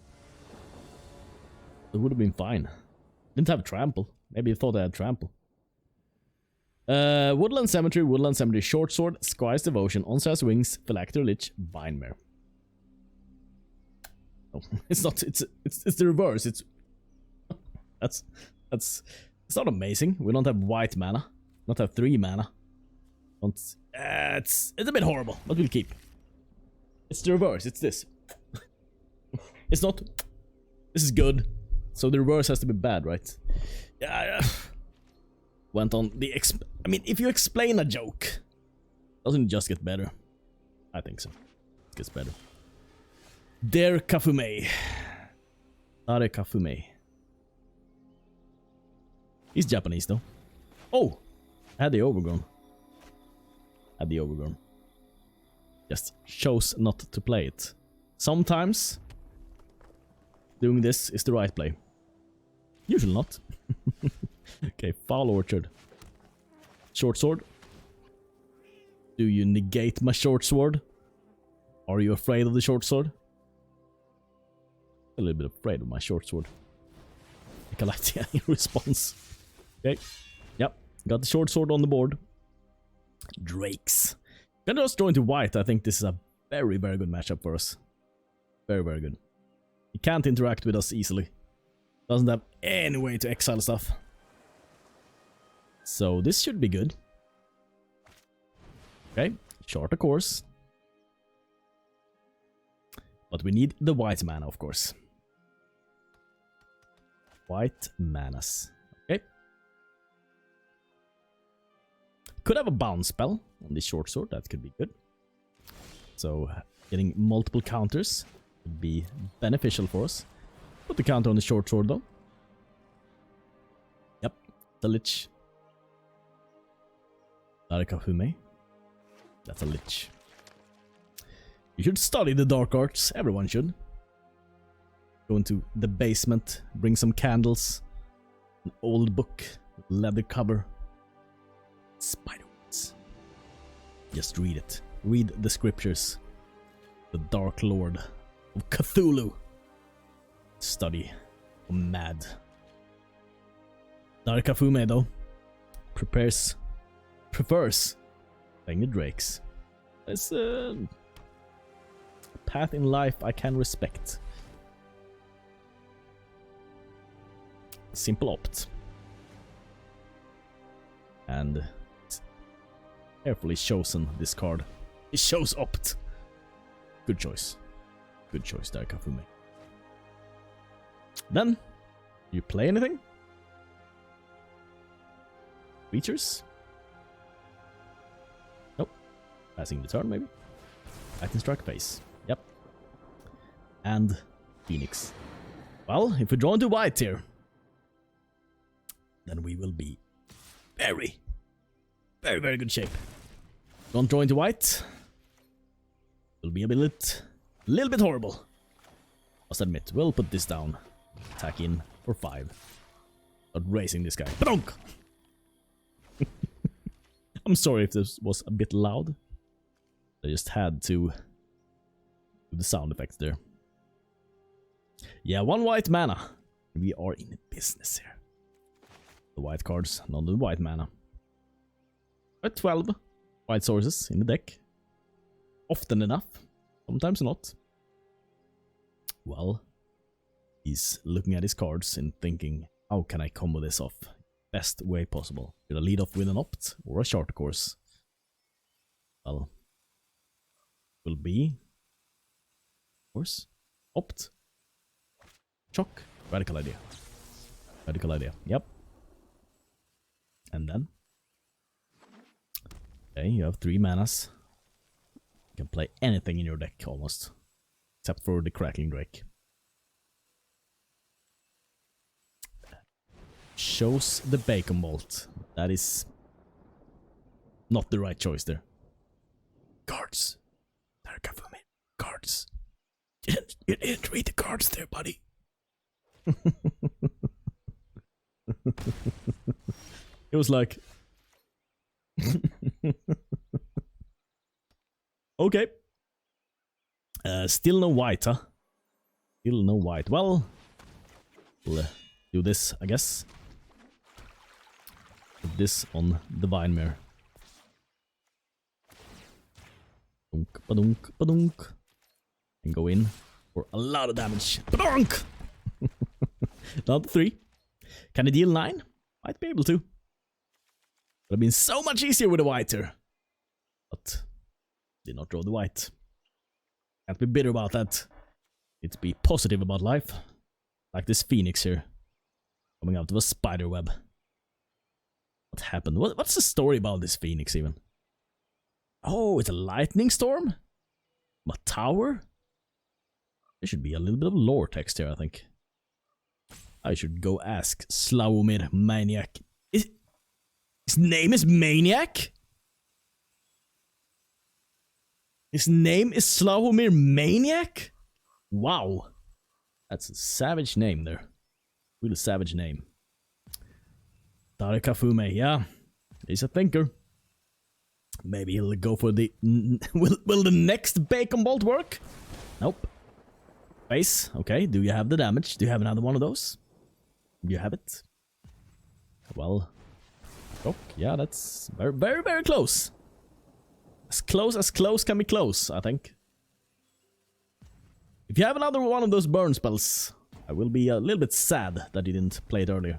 A: It would have been fine. Didn't have trample. Maybe he thought I had trample. Woodland Cemetery, Short Sword, Squire's Devotion, Onslaugh's Wings, Phylactery Lich, Vine Mare. Oh, it's not. It's the reverse. It's it's not amazing. We don't have white mana. Not have 3 mana. It's a bit horrible, but we'll keep. It's the reverse. It's this. It's not. This is good. So the reverse has to be bad, right? Yeah. Went on the I mean, if you explain a joke, doesn't it just get better? I think so. It gets better. Der Kafume. Are Kafume. He's Japanese though. Oh! I had the Overgrown. Just chose not to play it. Sometimes doing this is the right play. Usually not. Okay, Foul Orchard. Short Sword. Do you negate my Short Sword? Are you afraid of the Short Sword? A little bit afraid of my Short Sword. I like the response. Okay. Yep. Got the Short Sword on the board. Drakes. Gonna just join to white. I think this is a very, very good matchup for us. Very, very good. He can't interact with us easily. Doesn't have any way to exile stuff. So this should be good. Okay, shorter course. But we need the white mana, of course. White manas. Okay. Could have a bounce spell on this Short Sword. That could be good. So getting multiple counters would be beneficial for us. Put the counter on the Short Sword though. Yep, the Lich. Darikafume. That's a Lich. You should study the dark arts. Everyone should. Go into the basement, bring some candles, an old book, leather cover, spiderwebs. Just read it. Read the scriptures. The Dark Lord of Cthulhu. Study. Mad. Darikafume though prefers playing the Drakes. It's a path in life I can respect. Simple opt. And carefully chosen this card. It shows opt. Good choice. Good choice, Darikafume. Then, you play anything? Creatures? Nope. Passing the turn, maybe? Lightning Strike face. Yep. And Phoenix. Well, if we draw into white here, then we will be very, very good shape. Don't draw into white. Will be a little bit horrible. Must admit, we'll put this down. Attack in for 5. Not raising this guy. Badonk! I'm sorry if this was a bit loud. I just had to do the sound effects there. Yeah, 1 white mana. We are in business here. The white cards, not the white mana. But 12 white sources in the deck. Often enough. Sometimes not. Well, he's looking at his cards and thinking, how can I combo this off best way possible? Should I lead off with an opt or a short course? Well, will be, of course, opt, chock, radical idea. Radical idea, yep. And then, okay, you have 3 manas. You can play anything in your deck almost, except for the Crackling Drake. Shows the Bacon Bolt. That is not the right choice there. Cards. Darikafume. Cards. You didn't read the cards there, buddy. It was like... Okay. Still no white, huh? Still no white. Well, we'll do this, I guess. Put this on the Vine Mare. Badunk, badunk, badunk. And go in for a lot of damage. Badunk! Not 3. Can I deal 9? Might be able to. Would have been so much easier with a white here. But did not draw the white. Can't be bitter about that. Need to be positive about life. Like this phoenix here. Coming out of a spider web. What happened? What's the story about this phoenix even? Oh, it's a lightning storm? A tower? There should be a little bit of lore text here, I think. I should go ask Slawomir Maniac. His name is Maniac? His name is Slawomir Maniac? Wow. That's a savage name there. Really savage name. Darikafume, yeah. He's a thinker. Maybe he'll go for the... will the next Bacon Bolt work? Nope. Base, okay. Do you have the damage? Do you have another one of those? Do you have it? Well... Oh, yeah, that's very, very, very close. As close can be close, I think. If you have another one of those burn spells, I will be a little bit sad that you didn't play it earlier.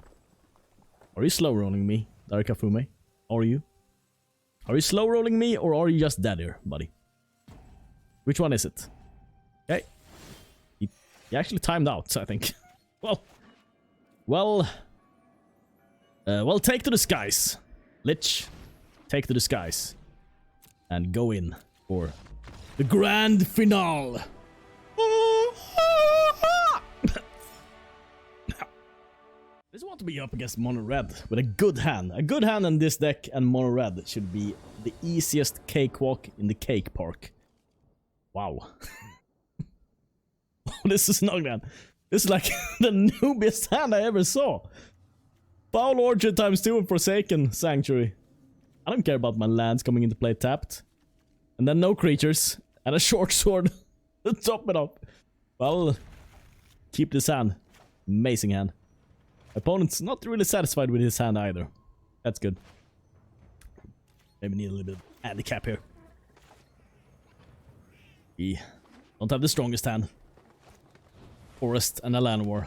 A: Are you slow rolling me, Darikafume? Are you? Are you slow rolling me or are you just dead here, buddy? Which one is it? Okay. He actually timed out, I think. Well, take to the skies. Lich, take to the skies. And go in for the grand finale. I just want to be up against mono red with a good hand. A good hand in this deck and mono red should be the easiest cakewalk in the cake park. Wow. This is not bad. This is like the noobiest hand I ever saw. Foul Orchard ×2 and Forsaken Sanctuary. I don't care about my lands coming into play tapped. And then no creatures. And a short sword to top it up. Well, keep this hand. Amazing hand. Opponent's not really satisfied with his hand either. That's good. Maybe need a little bit of handicap here. We don't have the strongest hand. Forest and a land war.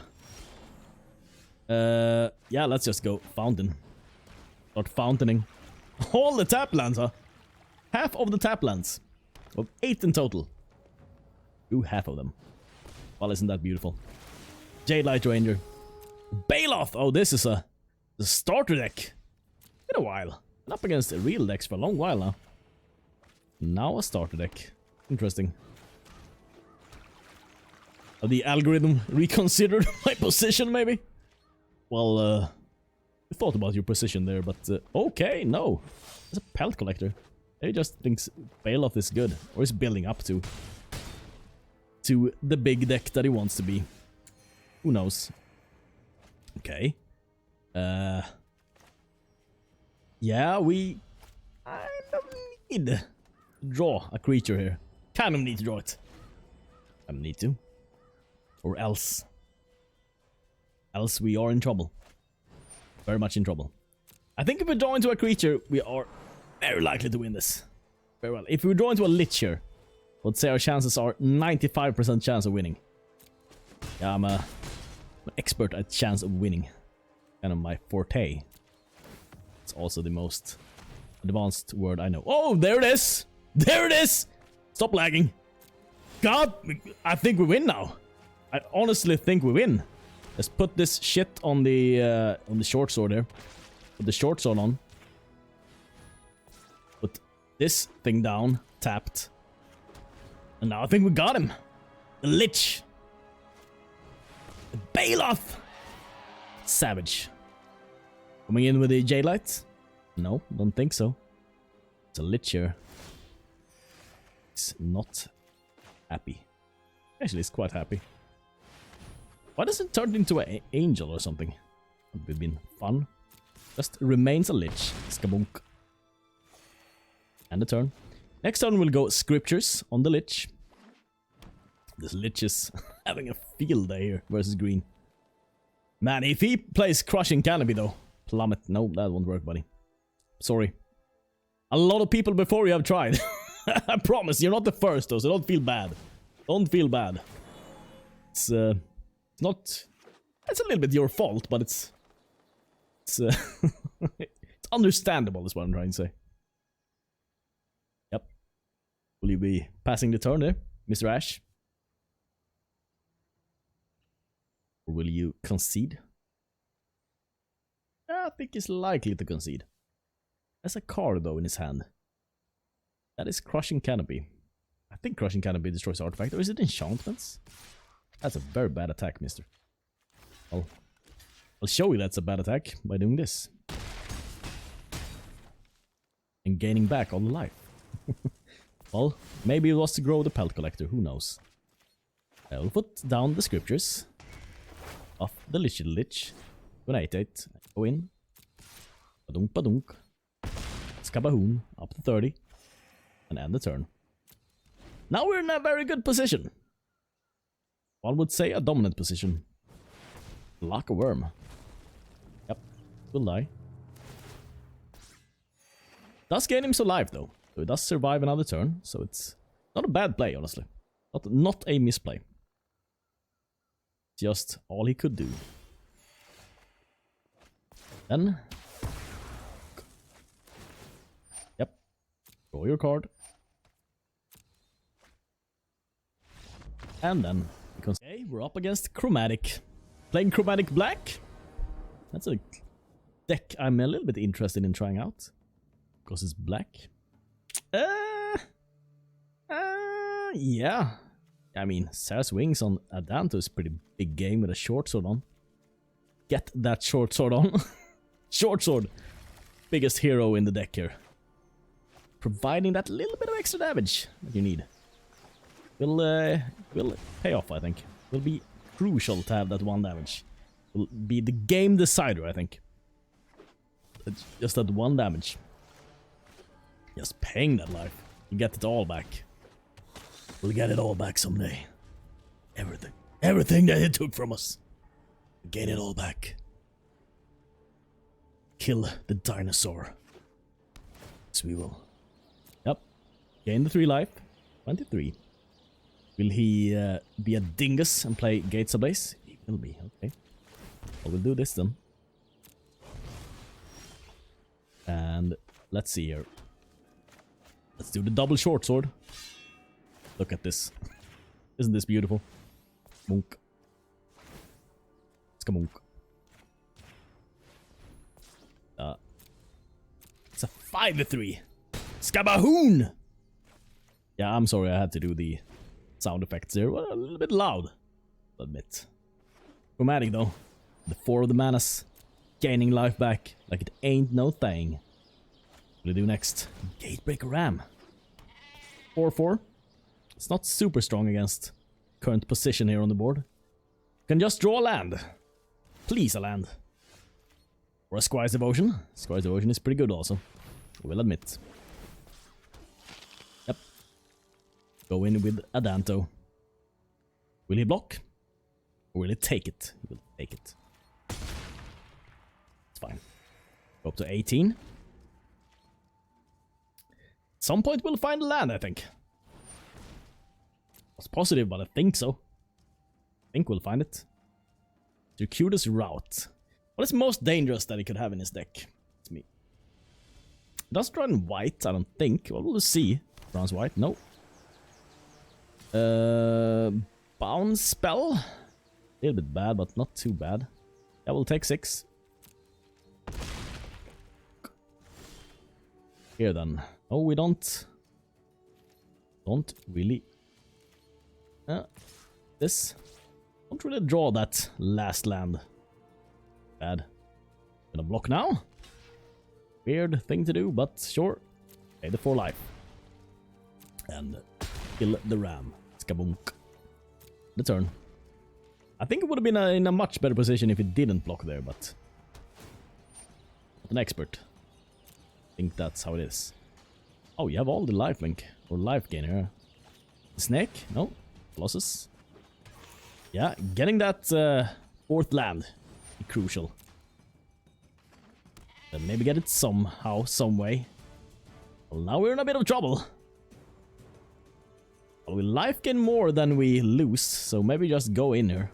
A: Yeah, let's just go fountain. Start fountaining. All the tap lands, huh? Half of the tap lands. Of 8 in total. Do half of them. Well, isn't that beautiful? Jade Light Ranger. Bailoff! Oh, this is the starter deck. Been a while. Been up against the real decks for a long while now. Now a starter deck. Interesting. Have the algorithm reconsidered my position, maybe? Well, you thought about your position there, but... okay, no. It's a pelt collector. He just thinks Bailoff is good. Or is building up to the big deck that he wants to be. Who knows? Okay. Yeah, we kind of need to draw a creature here. Kind of need to draw it. I need to. Or else. Else we are in trouble. Very much in trouble. I think if we draw into a creature, we are very likely to win this. Very well. If we draw into a Lich here, I would say our chances are 95% chance of winning. Yeah, I'm an expert at chance of winning. Kind of my forte. It's also the most advanced word I know. Oh, there it is! There it is! Stop lagging. God, I think we win now. I honestly think we win. Let's put this shit on the short sword there. Put the short sword on. Put this thing down, tapped. And now I think we got him. The Lich. The Bailoff. Savage. Coming in with the Jade Light? No, don't think so. It's a Lich here. He's not happy. Actually, he's quite happy. Why does it turn into an angel or something? Would have been fun. Just remains a Lich. Skabunk. And a turn. Next turn we'll go Scriptures on the Lich. This Lich is having a field day here versus green. Man, if he plays Crushing Canopy though. Plummet. No, that won't work, buddy. Sorry. A lot of people before you have tried. I promise, you're not the first though, so don't feel bad. Don't feel bad. It's not... It's a little bit your fault, but it's it's understandable is what I'm trying to say. Yep. Will you be passing the turn there, Mr. Ash? Or will you concede? I think he's likely to concede. There's a card though in his hand. That is Crushing Canopy. I think Crushing Canopy destroys artifact, or is it enchantments? That's a very bad attack, mister. I'll show you that's a bad attack by doing this. And gaining back all the life. Well, maybe it was to grow the Pelt Collector, who knows. I will put down the Scriptures of the Lich. Gonna 8-8. Go in. Badunk badunk. Skabahoon. Up to 30. And end the turn. Now we're in a very good position. One would say a dominant position. Like a worm. Yep. Will die. Does gain him some life though. So it does survive another turn. So it's not a bad play, honestly. Not a misplay. Just all he could do. Then... Yep. Draw your card. And then... Okay, we're up against Chromatic. Playing Chromatic Black? That's a deck I'm a little bit interested in trying out. Because it's black. Yeah. I mean, Serra's Wings on Adanto is a pretty big game with a short sword on. Get that short sword on. Short sword. Biggest hero in the deck here. Providing that little bit of extra damage that you need. Will pay off, I think. Will be crucial to have that 1 damage. Will be the game decider, I think. Just that 1 damage. Just paying that life. You get it all back. We'll get it all back someday. Everything. Everything that it took from us. We'll gain it all back. Kill the dinosaur. Yes, we will. Yep. Gain the 3 life. 23. Will he be a dingus and play Gates Ablaze? He will be, okay. Well, we'll do this then. And let's see here. Let's do the double short sword. Look at this. Isn't this beautiful? Monk. Skamonk. It's a 5-3. Skabahoon! Yeah, I'm sorry I had to do the sound effects there. Well, a little bit loud. I'll admit. Chromatic though. The 4 of the manas. Gaining life back like it ain't no thing. What do we do next? Gatebreaker Ram. 4-4. It's not super strong against current position here on the board. Can just draw a land. Please a land. Or a Squire's Devotion. Squire's Devotion is pretty good also. I will admit. Yep. Go in with Adanto. Will he block? Or will he take it? He will take it. It's fine. Go up to 18. At some point we'll find a land, I think. I was positive, but I think so. I think we'll find it. Circuitous Route. What is most dangerous that he could have in his deck? It's me. Doesn't run white, I don't think. Well, we'll see. Runs white, no. Bounce Spell. A little bit bad, but not too bad. Yeah, we'll take 6. Here then. Oh, we don't really... this. Don't really draw that last land. Bad. Gonna block now? Weird thing to do, but sure. Pay the 4 life. And kill the ram. Skabunk. The turn. I think it would have been in a much better position if it didn't block there, but... Not an expert. I think that's how it is. Oh, you have all the lifelink. Or life gainer. The snake? No. Colossus. Yeah, getting that fourth land is crucial. Then maybe get it somehow, some way. Well, now we're in a bit of trouble. Well, we life gain more than we lose, so maybe just go in here.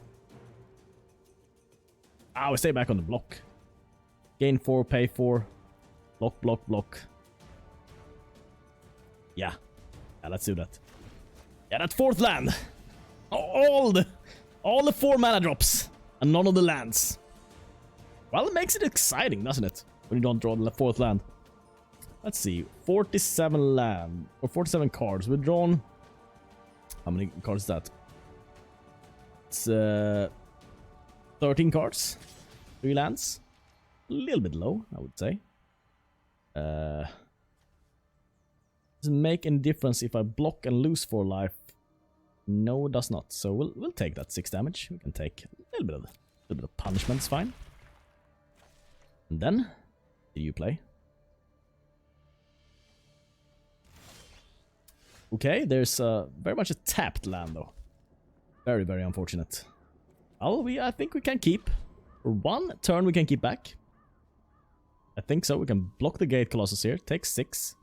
A: Ah, we stay back on the block. Gain 4, pay 4. Block, block, block. Yeah. Yeah, let's do that. Yeah, that fourth land. All the 4 mana drops. And none of the lands. Well, it makes it exciting, doesn't it? When you don't draw the fourth land. Let's see. 47 land. Or 47 cards. We've drawn... How many cards is that? It's 13 cards. 3 lands. A little bit low, I would say. Doesn't make any difference if I block and lose 4 life. No, it does not. So we'll take that 6 damage. We can take a little bit of punishment. It's fine. And then, do you play? Okay, there's very much a tapped land though. Very, very unfortunate. Well, I think we can keep. For 1 turn we can keep back. I think so. We can block the Gate Colossus here. Take 6.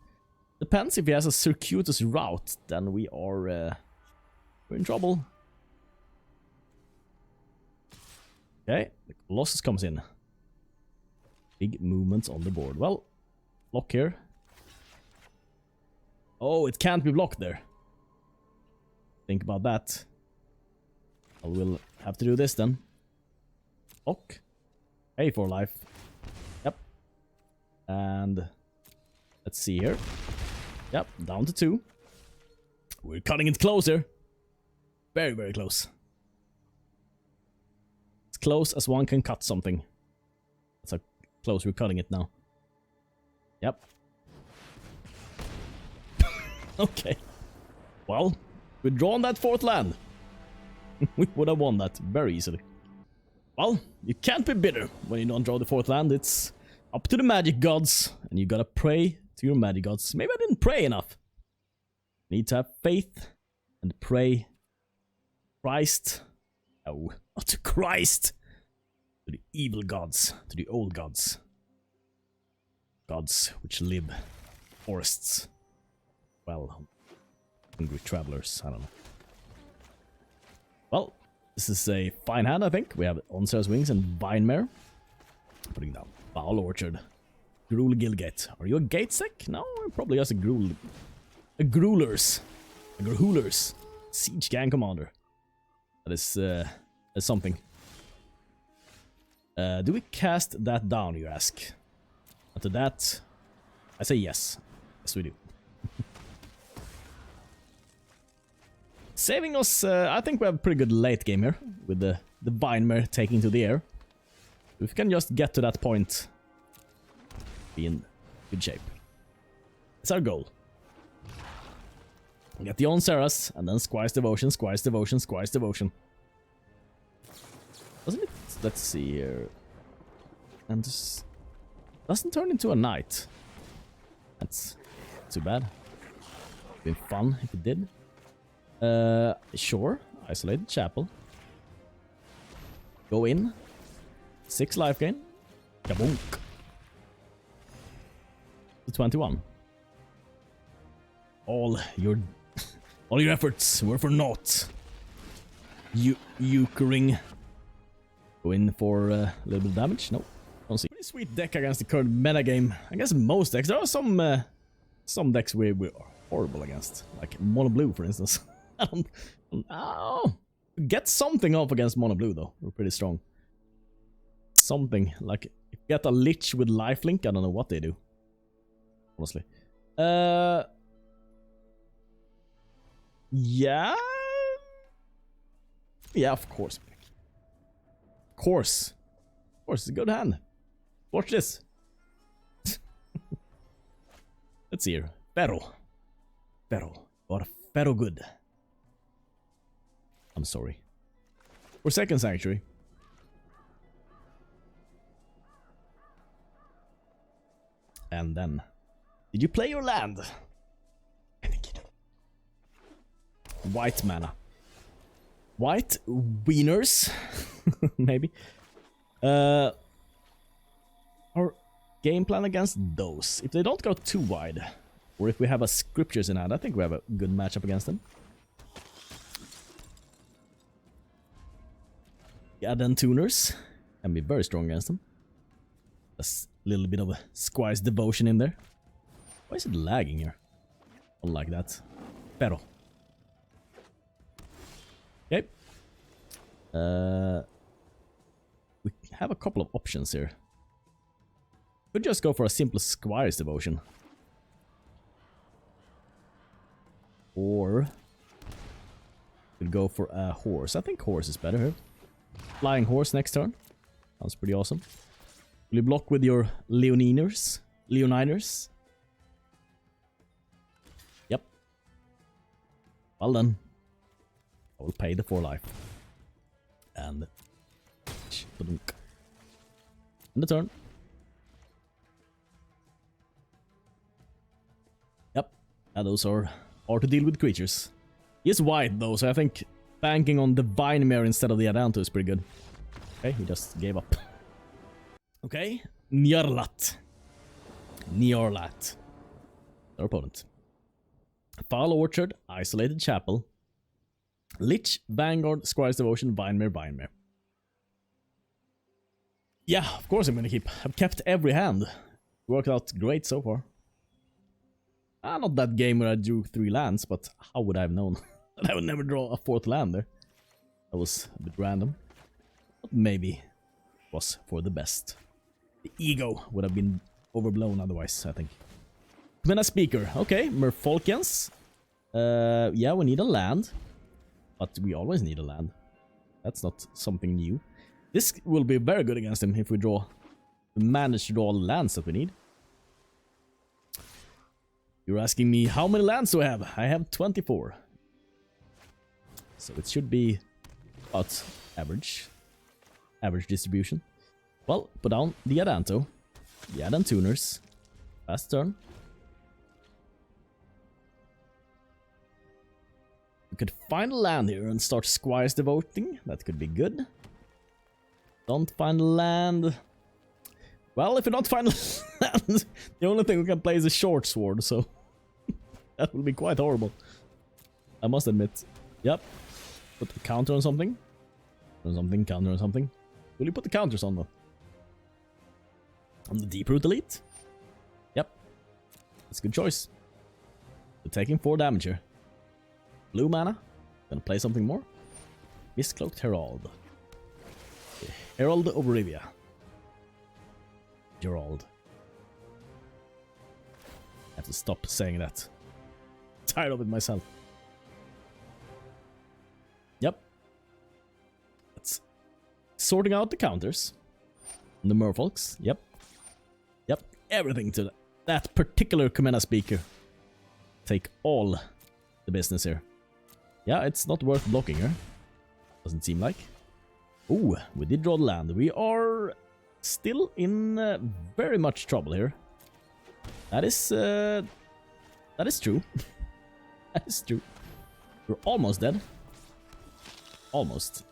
A: Depends if he has a circuitous route, then we are we're in trouble. Okay, the Colossus comes in. Big movements on the board. Well, block here. Oh, it can't be blocked there. Think about that. I will have to do this then. Block. Pay for life. Yep. And let's see here. Yep, down to 2. We're cutting it closer. Very, very close. As close as one can cut something. That's how close we're cutting it now. Yep. Okay. Well, we've drawn that 4th land. We would have won that very easily. Well, you can't be bitter when you don't draw the 4th land. It's up to the magic gods, and you gotta pray to your magic gods. Maybe I didn't pray enough. Need to have faith and pray. Christ. Oh, not to Christ. To the evil gods, to the old gods. Gods which live in forests. Well, hungry travelers, I don't know. Well, this is a fine hand, I think. We have On Serra's Wings and Vine Mare. Putting down Foul Orchard. Gruul Gilgate. Are you a gate sec? No, probably just a Gruul. A Gruulers. A Gruulers. Siege Gang Commander. That is something. Do we cast that down, you ask? And to that, I say yes. Yes, we do. Saving us, I think we have a pretty good late game here. With the Vine Mare taking to the air. If we can just get to that point, be in good shape. It's our goal. Get the On Serras, and then Squire's Devotion, Squire's Devotion, Squire's Devotion. Doesn't it? Let's see here. And this doesn't turn into a knight. That's too bad. Been fun if it did. Sure. Isolated Chapel. Go in. 6 life gain. Kabonk. To 21. All your efforts were for naught. Euchering. Go in for a little bit of damage. Nope. Don't see. Pretty sweet deck against the current meta game. I guess most decks. There are some decks we're horrible against, like Mono Blue, for instance. I don't. Oh, get something off against Mono Blue though. We're pretty strong. Something like if you get a Lich with Lifelink. I don't know what they do. Honestly. Yeah. Yeah, of course. Of course. Of course, it's a good hand. Watch this. Let's see here. Ferro. Or Ferro good. I'm sorry. For second Sanctuary. And then... Did you play your land? I think you did. White mana. white wieners, maybe. Our game plan against those. If they don't go too wide, or if we have a Scriptures in hand, I think we have a good matchup against them. The Adantuners can be very strong against them. There's a little bit of a Squire's devotion in there. Why is it lagging here? Unlike that. Pero. Okay. We have a couple of options here. Could just go for a simple Squire's devotion. Or could go for a horse. I think horse is better here. Flying horse next turn. Sounds pretty awesome. Will you block with your Leoniners? Leoniners? Yep. Well done. I will pay the 4 life. And in the turn. Yep. And those are hard to deal with creatures. He is white though, so I think banking on the Vine Mare instead of the Adanto is pretty good. Okay, he just gave up. Okay, Njörlat. Njörlat. Our opponent. Foul Orchard, Isolated Chapel, Lich, Vanguard, Squire's Devotion, Vine Mare, Vine Mare. Yeah, of course I'm gonna keep. I've kept every hand. Worked out great so far. Not that game where I drew 3 lands, but how would I have known that I would never draw a 4th land there? That was a bit random. But maybe it was for the best. The ego would have been overblown otherwise, I think. Commander Speaker. Okay, Merfolkens. Yeah, we need a land. But we always need a land. That's not something new. This will be very good against him if we manage to draw all the lands that we need. You're asking me how many lands do I have? I have 24. So it should be about average. Average distribution. Well, put down the Adanto. The Adantuners. Fast turn. We could find a land here and start Squire's devoting. That could be good. Don't find land. Well, if we don't find land, the only thing we can play is a short sword, so that will be quite horrible. I must admit. Yep. Put the counter on something. On something, counter on something. Will you put the counters on though? On the Deep-Root Elite? Yep. That's a good choice. We're taking 4 damage here. Blue mana. Gonna play something more. Mistcloaked Herald. Herald of Rivia. Gerald. I have to stop saying that. Tired of it myself. Yep. That's sorting out the counters. The merfolks. Yep. Yep. Everything to that particular Commander Speaker. Take all the business here. Yeah, it's not worth blocking her. Doesn't seem like. Ooh, we did draw the land. We are still in very much trouble here. That is true. That is true. We're almost dead. Almost.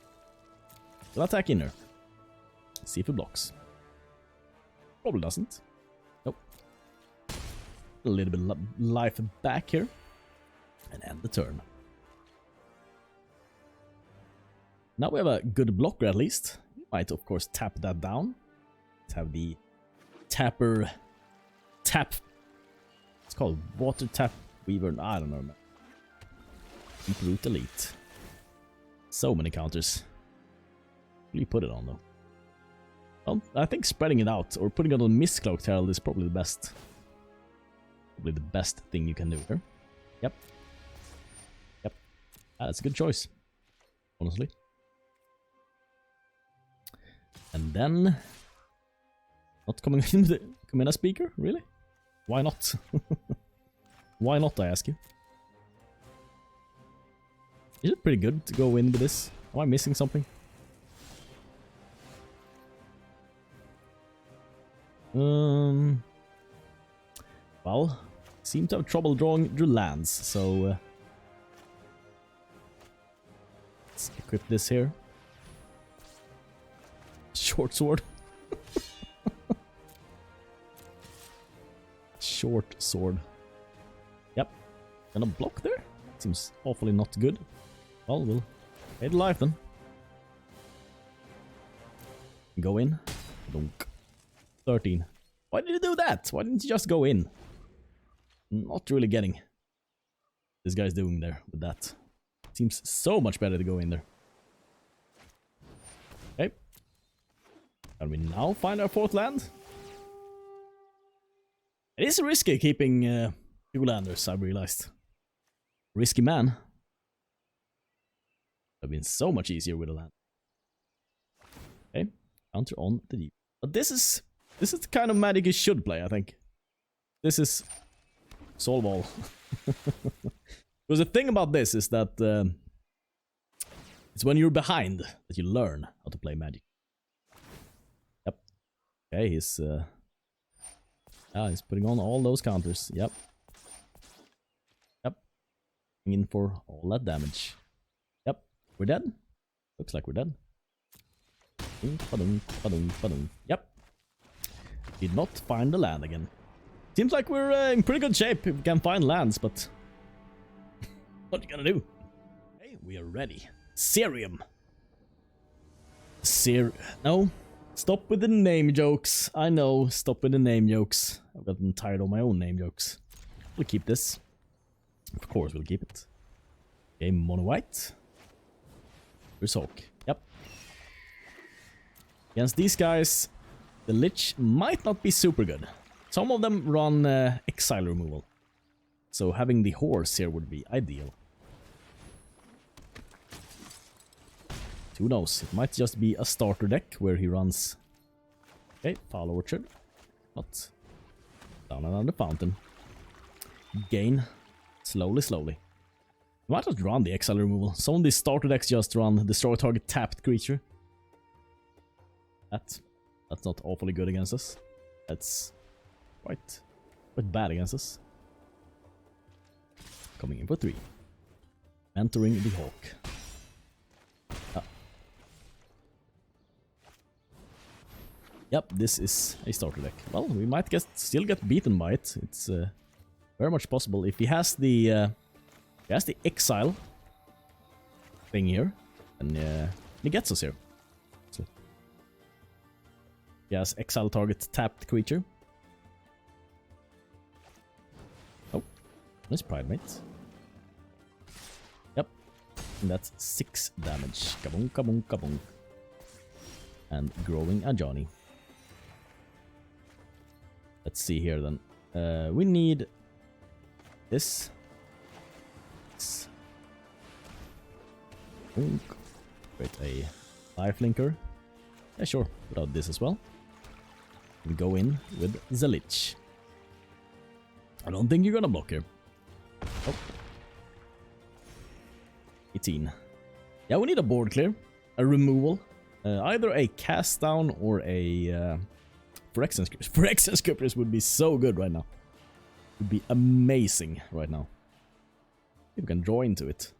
A: So attack in her. See if it blocks. Probably doesn't. Nope. A little bit of life back here. And end the turn. Now we have a good blocker at least. We might of course tap that down. Let's have the tapper tap. It's called water tap weaver. I don't know. Deep-Root Elite. So many counters. What do you put it on though? Well, I think spreading it out or putting it on Mistcloaked Herald is probably the best. Probably the best thing you can do here. Yep. Yep. That's a good choice. Honestly. And then... Not coming in with the Commander Speaker? Really? Why not? Why not, I ask you? Is it pretty good to go in with this? Am I missing something? Well, seem to have trouble drawing lands, so... Let's equip this here. Short sword. Short sword. Yep. Gonna block there? Seems awfully not good. Well, we'll pay the life then. Go in. Donk. 13. Why did you do that? Why didn't you just go in? Not really getting this guy's doing there with that. Seems so much better to go in there. Okay. Can we now find our 4th land? It is risky keeping 2 landers, I've realized. Risky man. Would have been so much easier with a land. Okay. Counter on the deep. But this is the kind of magic you should play, I think. This is solve all. Because the thing about this is that it's when you're behind that you learn how to play magic. Yep. Okay, he's putting on all those counters. Yep. Yep. In for all that damage. Yep. We're dead. Looks like we're dead. Yep. Did not find the land again. Seems like we're in pretty good shape if we can find lands, but what are you gonna do? Hey, we are ready. Cerium. No. Stop with the name jokes. I know. Stop with the name jokes. I've gotten tired of my own name jokes. We'll keep this. Of course we'll keep it. Okay, mono white. Here's Hawk. Yep. Against these guys, the Lich might not be super good. Some of them run exile removal. So having the horse here would be ideal. Who knows? It might just be a starter deck where he runs. Okay, Foul Orchard. Not down another fountain. Gain. Slowly. Might just run the exile removal. Some of these starter decks just run destroy target tapped creature. That's not awfully good against us. That's quite bad against us. Coming in for 3. Entering the Hawk. Yep, this is a starter deck. Well, we might still get beaten by it. It's very much possible. If he has the exile thing here, and he gets us here. So he has exile target tapped creature. Oh, nice Pridemate. Yep, and that's 6 damage. Kabong, kabong, kabong. And growing a Johnny. Let's see here then. We need this. Create a lifelinker. Yeah, sure. Put out this as well. We go in with the Lich. I don't think you're gonna block here. Oh. 18. Yeah, we need a board clear. A removal. Either a cast down or a Phyrexian Scriptures. Phyrexian Scriptures would be so good right now. Would be amazing right now. If we can draw into it.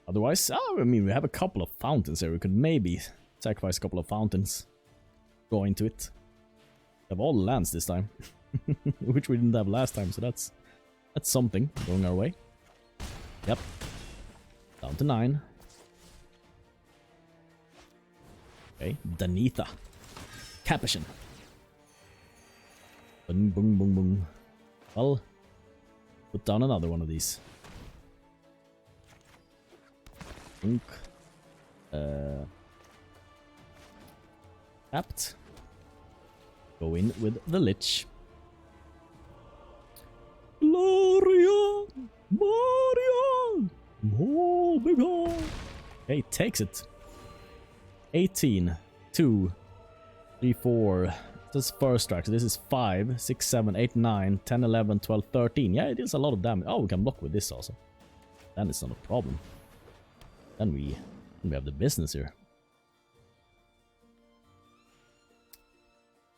A: Otherwise, I mean, we have a couple of fountains here. We could maybe sacrifice a couple of fountains. Draw into it. We have all the lands this time. Which we didn't have last time, so that's something going our way. Yep. Down to 9. Okay, Danitha. Capuchin. Boom, boom, boom, boom. Well, put down another one of these. Tapped. Go in with the Lich. Gloria! Maria! Oh, big hole! Okay, takes it. 18, 2, 3, 4. This is first strike, so this is 5, 6, 7, 8, 9, 10, 11, 12, 13. Yeah, it is a lot of damage. Oh, we can block with this also. Then it's not a problem. Then we have the business here.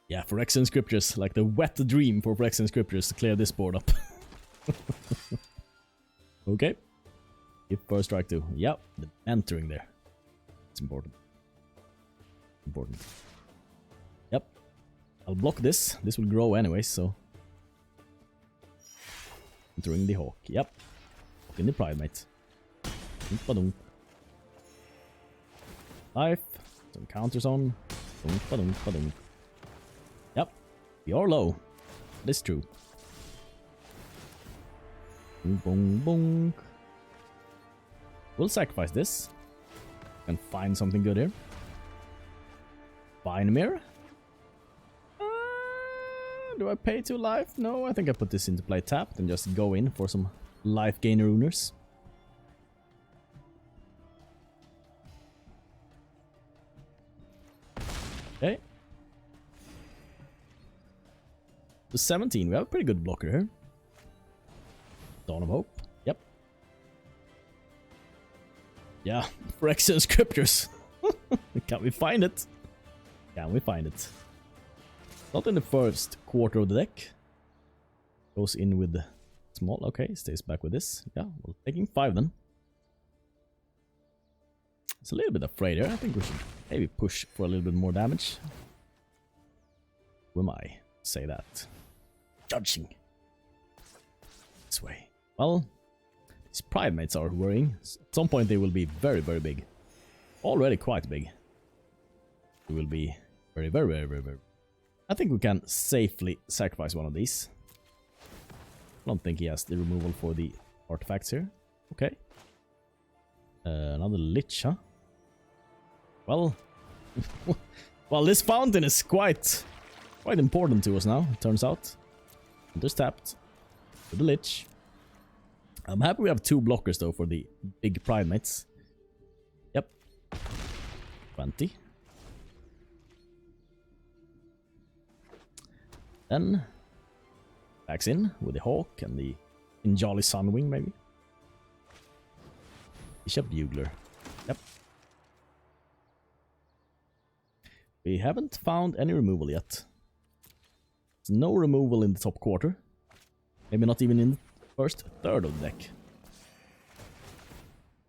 A: Yeah, Phyrexian Scriptures, like the wet dream for Phyrexian Scriptures to clear this board up. Okay. Give first strike too. Yep, the entering there. It's important. Important. Yep. I'll block this. This will grow anyway, so. Entering the hawk. Yep. In the primate. Life. Some counters on. Yep. We are low. That's true. Boom, boom, boom. We'll sacrifice this. And find something good here. Vine Mare. Do I pay 2 life? No, I think I put this into play tapped and just go in for some life gain runers. Okay. To 17, we have a pretty good blocker here. Dawn of Hope. Yep. Yeah, Phyrexian Scriptures. Can we find it? Can we find it? Not in the first quarter of the deck. Goes in with the small. Okay, stays back with this. Yeah, we're taking 5 then. It's a little bit afraid here. I think we should maybe push for a little bit more damage. Who am I? Say that. Judging. This way. Well, these primates are worrying. At some point they will be very, very big. Already quite big. They will be very, very, very, very, very. I think we can safely sacrifice one of these. I don't think he has the removal for the artifacts here. Okay. Another Lich, huh? Well, well, this fountain is quite important to us now, it turns out. Just tapped with the Lich. I'm happy we have 2 blockers though for the big primates. Yep. 20. Then backs in with the hawk and the Jolly Sunwing maybe. Bishop Bugler. Yep. We haven't found any removal yet. There's no removal in the top quarter. Maybe not even in the first third of the deck.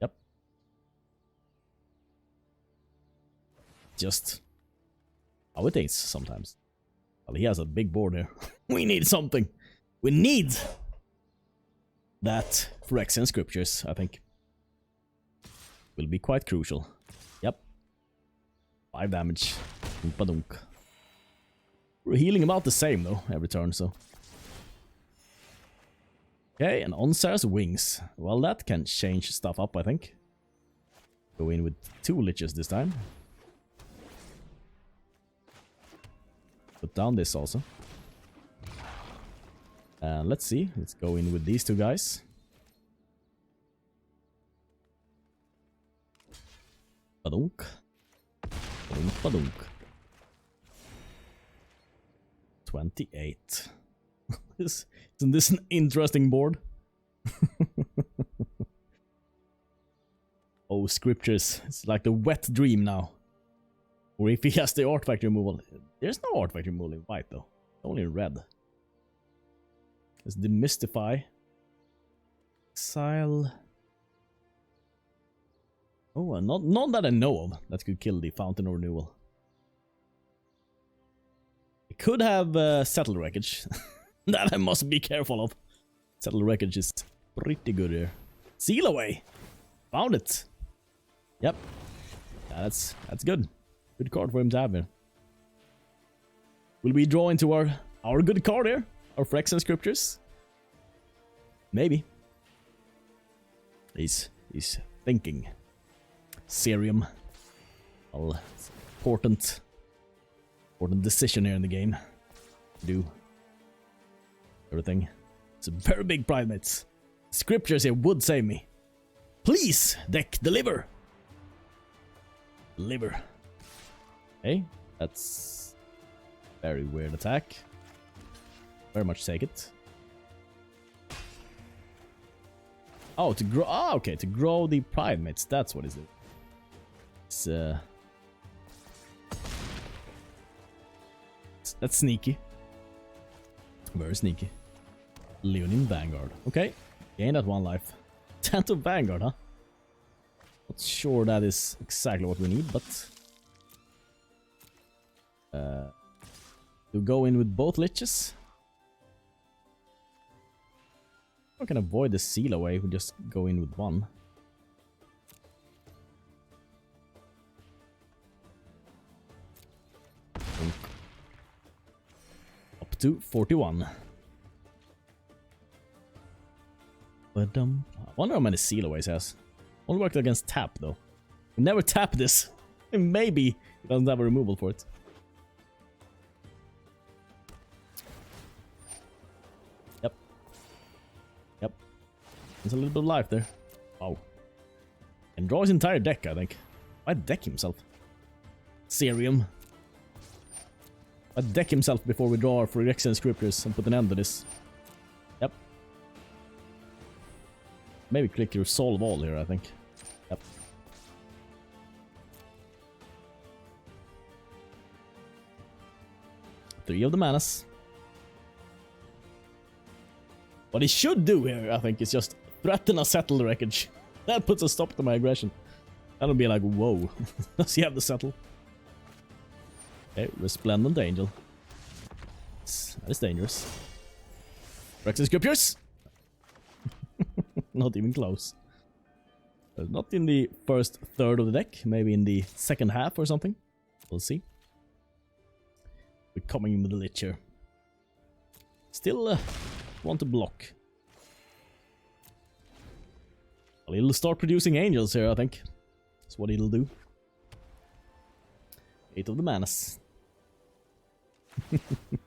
A: Yep. Just how it is sometimes. Well, he has a big board here. We need something. We need that Phyrexian Scriptures, I think. Will be quite crucial. Yep. 5 damage. Oompa-dunk. We're healing about the same though, every turn, so. Okay, and on Serra's wings. Well, that can change stuff up, I think. Go in with 2 Liches this time. Put down this also. And let's see. Let's go in with these 2 guys. Padunk. Padunk. 28. Isn't this an interesting board? Oh, Scriptures. It's like the wet dream now. Or if he has the artifact removal. There's no artifact removal in white though. Only in red. Let's demystify. Exile. Oh, none that I know of that could kill the Fountain of Renewal. It could have Settled Wreckage. That I must be careful of. Settled Wreckage is pretty good here. Seal Away! Found it! Yep. Yeah, that's good. Good card for him to have here. Will we draw into our good card here? Our Phyrexian Scriptures? Maybe. He's thinking. Serum. Well, important decision here in the game. Do everything. It's a very big primates. Scriptures here would save me. Please, deck, deliver. Deliver. Okay, that's very weird attack. Very much take it. Oh, to grow. Ah, okay, to grow the primates. That's what is it. It's that's sneaky. Very sneaky. Leonin Vanguard. Okay, gain that 1 life. Adanto Vanguard, huh? Not sure that is exactly what we need, but... to go in with both liches. I can avoid the seal away, we just go in with one. Up to 41. But I wonder how many seal aways has. Only worked against tap though. We never tap this. Maybe it doesn't have a removal for it. Yep. Yep. There's a little bit of life there. Wow. And draw his entire deck, I think. Why deck himself? Serium. Why deck himself before we draw our Phyrexian Scriptures and put an end to this? Yep. Maybe click Resolve All here, I think. Yep. Three of the manas. What he should do here, I think, is just threaten a settle the wreckage. That puts a stop to my aggression. That'll be like, whoa. Does he have the settle? Okay, Resplendent Angel. That is dangerous. Phyrexian Scriptures! Not even close. Not in the first third of the deck, maybe in the second half or something. We'll see. We're coming in with the Lich here. Still want to block. Well, he'll start producing angels here, I think. That's what he'll do. 8 of the manas.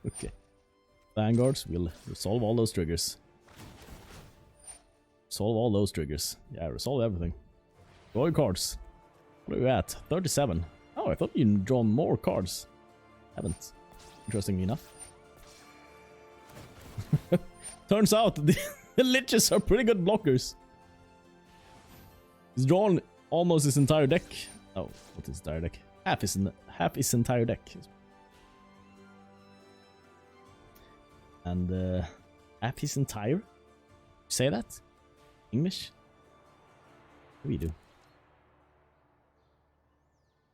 A: Okay. Vanguards will resolve all those triggers. Resolve all those triggers. Yeah, resolve everything. Draw your cards. What are we at? 37. Oh, I thought you'd draw more cards. Haven't. Interestingly enough. Turns out the Liches are pretty good blockers. He's drawn almost his entire deck. Oh, what is his entire deck? Half his entire deck. And half his entire? Say that? English? What do you do?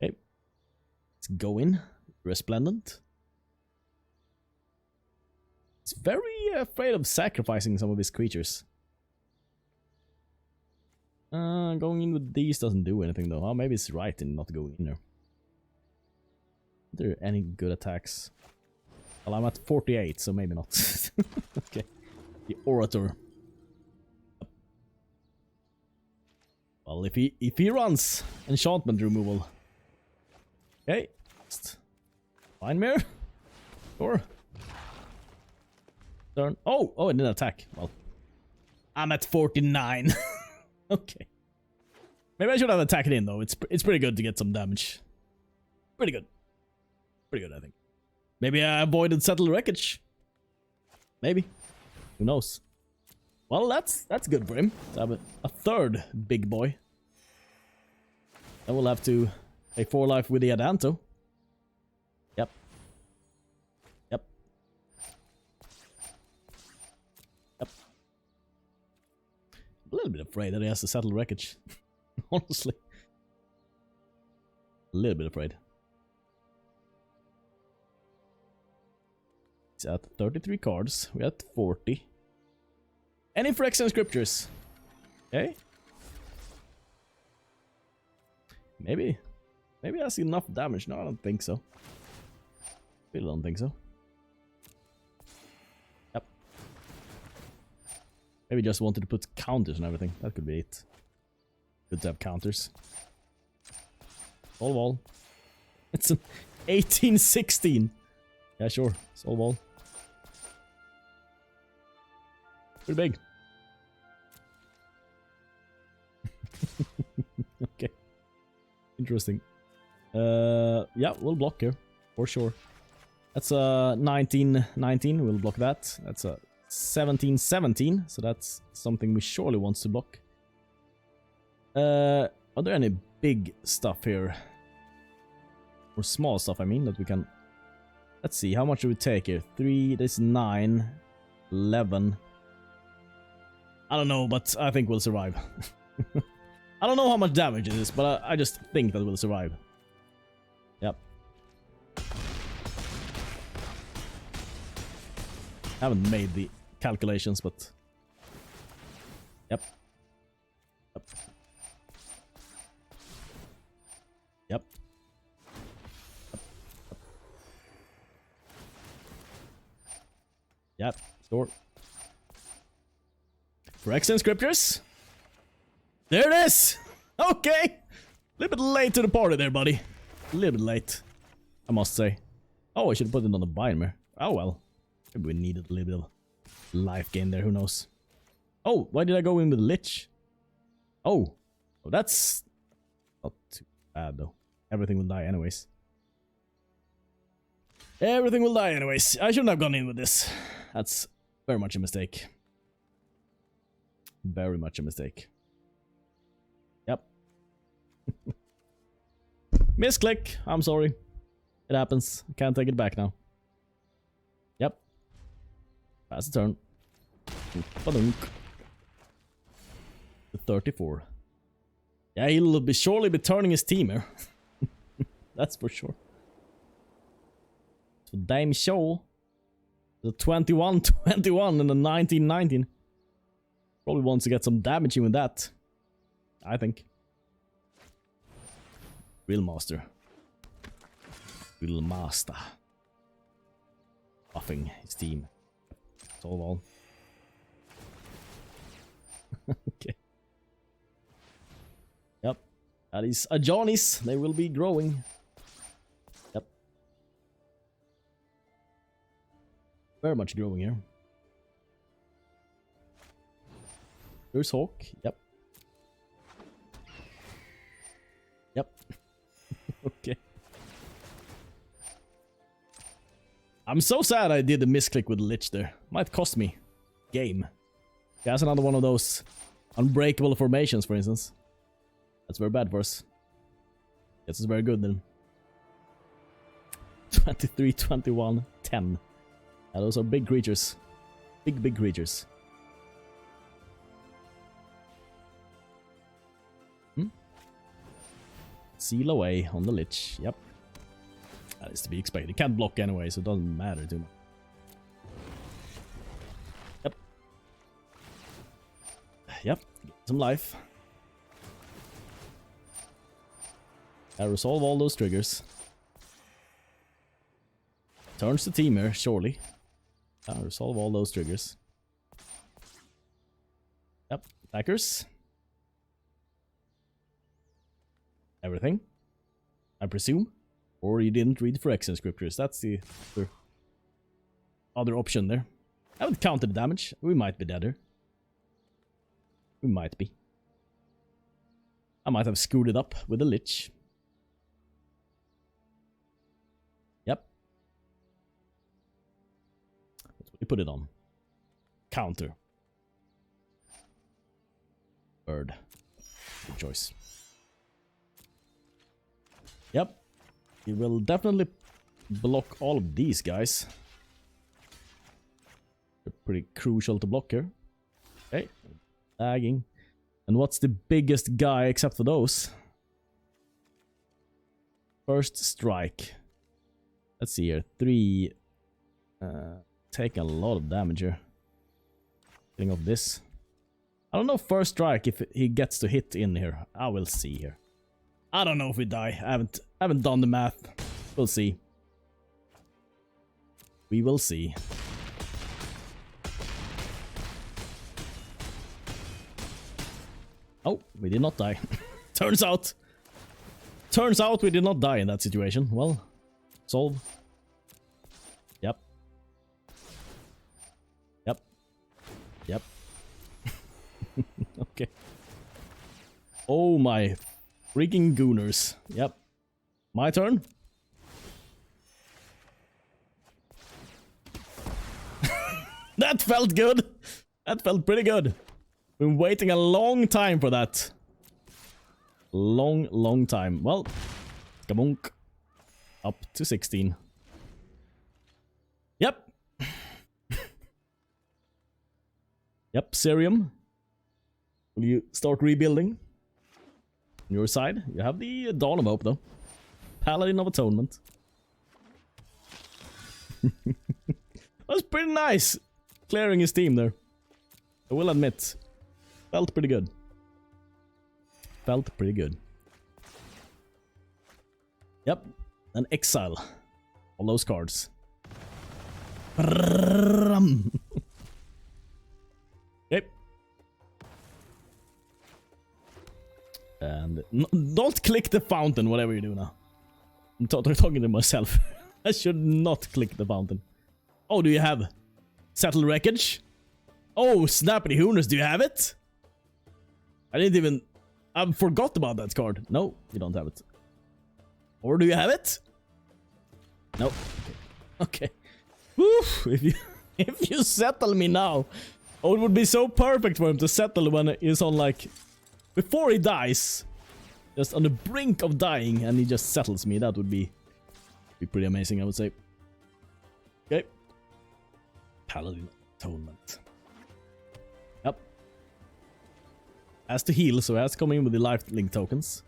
A: Okay. Let's go in. Resplendent. He's very afraid of sacrificing some of his creatures. Going in with these doesn't do anything though. Oh, maybe it's right in not going in there. Are there any good attacks? Well, I'm at 48, so maybe not. Okay. The Orator. Well, if he runs enchantment removal. Okay. Vine Mare? Sure. Turn. Oh, it didn't attack. Well, I'm at 49. Okay. Maybe I should have attacked in though. It's pretty good to get some damage. Pretty good. Pretty good, I think. Maybe I avoided Settle Wreckage. Maybe. Who knows? Well, that's good for him. To have a third big boy. Then we'll have to play 4 life with the Adanto. Yep. Yep. Yep. A little bit afraid that he has to settle wreckage. Honestly. A little bit afraid. He's at 33 cards. We're at 40. Any Phyrexian Scriptures? Okay. Maybe that's enough damage. No, I don't think so. Still don't think so. Yep. Maybe just wanted to put counters and everything. That could be it. Good to have counters. Solve all. It's an 18-16. Yeah, sure. Solve all. Pretty big. Okay. Interesting. Yeah, we'll block here. For sure. That's a 19-19. We'll block that. That's a 17-17. So that's something we surely wants to block. Are there any big stuff here? Or small stuff, I mean, that we can... Let's see, how much do we take here? 3, this is 9, 11. I don't know, but I think we'll survive. I don't know how much damage it is, but I just think that we'll survive. Yep. Haven't made the calculations, but... Yep. Yep. Yep. Yep. Store. Phyrexian Scriptures. There it is! Okay! A little bit late to the party there, buddy. A little bit late, I must say. Oh, I should have put it on the Vine Mare. Oh well. Maybe we needed a little bit of life gain there, who knows. Oh, why did I go in with Lich? Oh, that's not too bad though. Everything will die anyways. Everything will die anyways. I shouldn't have gone in with this. That's very much a mistake. Very much a mistake. Yep. Misclick. I'm sorry. It happens. I can't take it back now. Yep. Pass the turn. Badunk. 34. Yeah, he'll be surely be turning his team here. That's for sure. So damn show. The 21-21 and the 19-19. Probably wants to get some damage in with that. I think. Real master. Real master. Buffing his team. That's all. Okay. Yep. That is a Johnny's. They will be growing. Yep. Very much growing here. There's Hawk. Yep. Yep. Okay. I'm so sad I did the misclick with Lich there. Might cost me game. That's another one of those unbreakable formations, for instance. That's very bad for us. This is very good then. 23, 21, 10. Yeah, those are big creatures. Big creatures. Seal away on the Lich. Yep. That is to be expected. It can't block anyway, so it doesn't matter too much. Yep. Yep. Get some life. I resolve all those triggers. Turns the team here, surely. I resolve all those triggers. Yep. Attackers. Everything, I presume. Or you didn't read Phyrexian Scriptures. That's the other option there. I haven't counted the damage. We might be deader. We might be. I might have screwed it up with a Lich. Yep. That's what we put it on. Counter. Bird. Good choice. Yep. He will definitely block all of these guys. They're pretty crucial to block here. Okay. Lagging. And what's the biggest guy except for those? First strike. Let's see here. 3. Taking a lot of damage here. Getting off this. I don't know first strike if he gets to hit in here. I will see here. I don't know if we die. I haven't done the math. We'll see. We will see. Oh, we did not die. Turns out we did not die in that situation. Well, solve. Yep. Yep. Yep. Okay. Oh my freaking gooners. Yep. My turn. That felt good. That felt pretty good. Been waiting a long time for that. Long time. Well, kabonk. Up to 16. Yep. Yep, Cerium. Will you start rebuilding? On your side, you have the Dawn of Hope, though. Paladin of Atonement. That's pretty nice. Clearing his team there. I will admit. Felt pretty good. Felt pretty good. Yep. An exile. All those cards. Yep. And don't click the fountain, whatever you do now. I'm talking to myself. I should not click the fountain. Oh, do you have Settle Wreckage? Oh, Snappity Hooners, do you have it? I didn't even... I forgot about that card. No, you don't have it. Or do you have it? No. Okay. Woof, if you settle me now. Oh, it would be so perfect for him to settle when he's on, like... Before he dies. Just on the brink of dying, and he just settles me. That would be pretty amazing, I would say. Okay. Paladin Atonement. Yep. Has to heal, so he has to come in with the Lifelink tokens.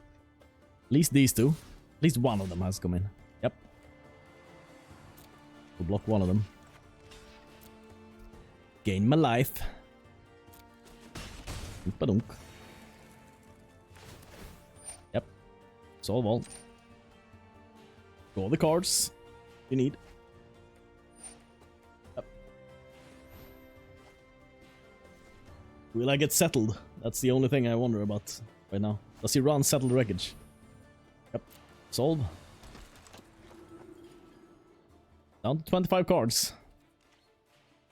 A: At least these two. At least one of them has come in. Yep. We'll block one of them. Gain my life. Oompa-dunk. Yep. Solve all. Draw the cards you need. Yep. Will I get settled? That's the only thing I wonder about right now. Does he run Settled Wreckage? Yep. Solve. Down to 25 cards.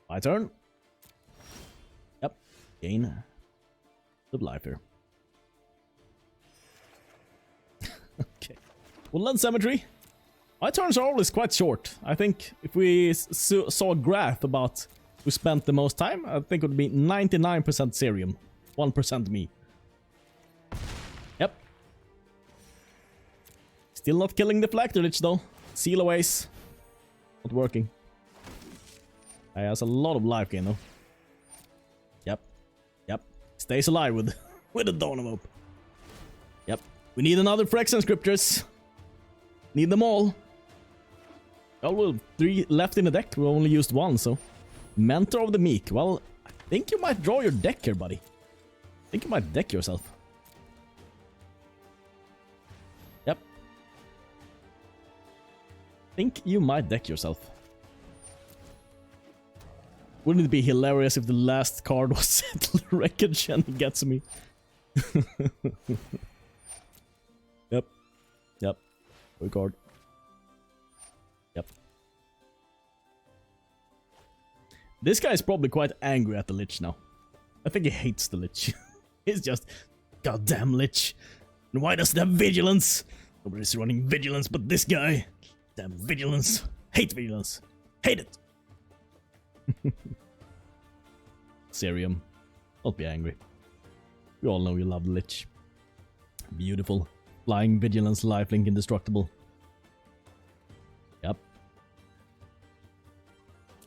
A: My turn. Yep. Gain the life here. Okay. Woodland Cemetery. My turns are always quite short. I think if we saw a graph about who spent the most time, I think it would be 99% Serium, 1% me. Yep. Still not killing the Phylactery Lich though. Seal aways. Not working. He has a lot of life gain though. Yep. Yep. Stays alive with the Dawn of Hope. Yep. We need another Phyrexian Scriptures. Need them all. Oh, well, 3 left in the deck. We only used 1, so... Mentor of the Meek. Well, I think you might draw your deck here, buddy. I think you might deck yourself. Yep. Think you might deck yourself. Wouldn't it be hilarious if the last card was Settled Wreckage and he gets me? Yep. Yep. Good card. Yep. This guy is probably quite angry at the Lich now. I think he hates the Lich. He's just... Goddamn Lich. And why does it have Vigilance? Nobody's running Vigilance but this guy. Damn Vigilance. Hate Vigilance. Hate it. Serium. Don't be angry. We all know you love the Lich. Beautiful. Flying Vigilance, Lifelink, Indestructible. Yep.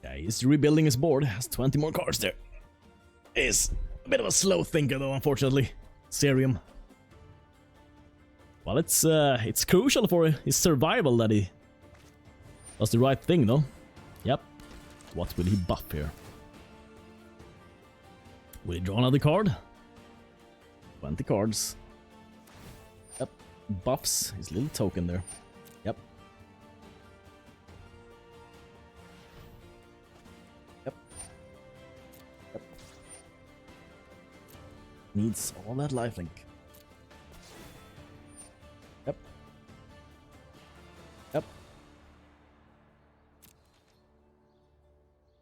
A: Yeah, he's rebuilding his board. Has 20 more cards there. Is a bit of a slow thinker though, unfortunately. Serium. Well, it's crucial for his survival that he does the right thing though. Yep. What will he buff here? Will he draw another card? 20 cards. Yep. Buffs his little token there. Yep. Yep. Yep. Needs all that lifelink. Yep. Yep.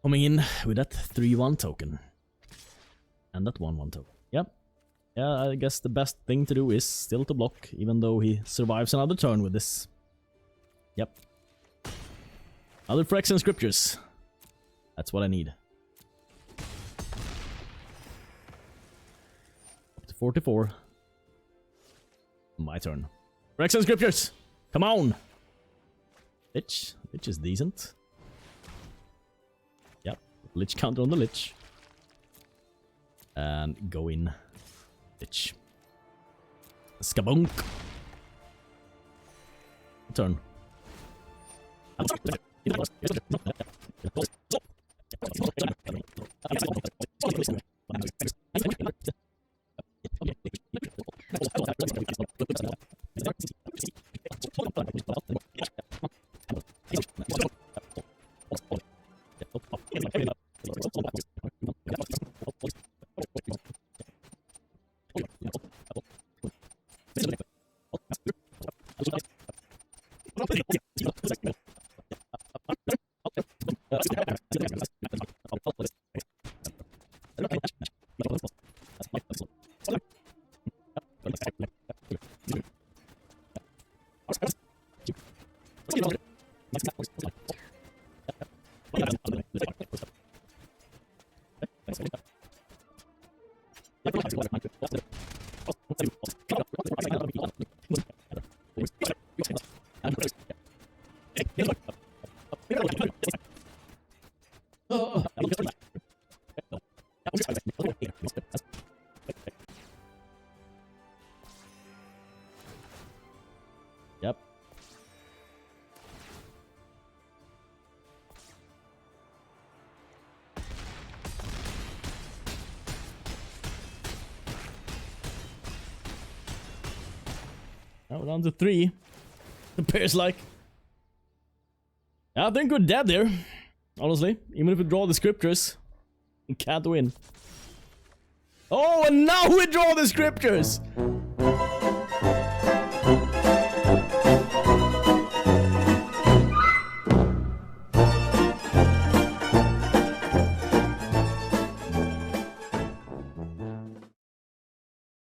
A: Coming in with that 3-1 token. And that 1-1 token. Yep. Yeah, I guess the best thing to do is still to block, even though he survives another turn with this. Yep. Other Phyrexian Scriptures. That's what I need. Up to 44. My turn. Phyrexian Scriptures! Come on! Lich. Lich is decent. Yep. Lich counter on the Lich. And go in Bitch. Skabunk. Turn. Yep. Now we're down to 3. Appears like. I think we're dead there. Honestly, even if we draw the scriptures, we can't win. Oh, and now we draw the scriptures!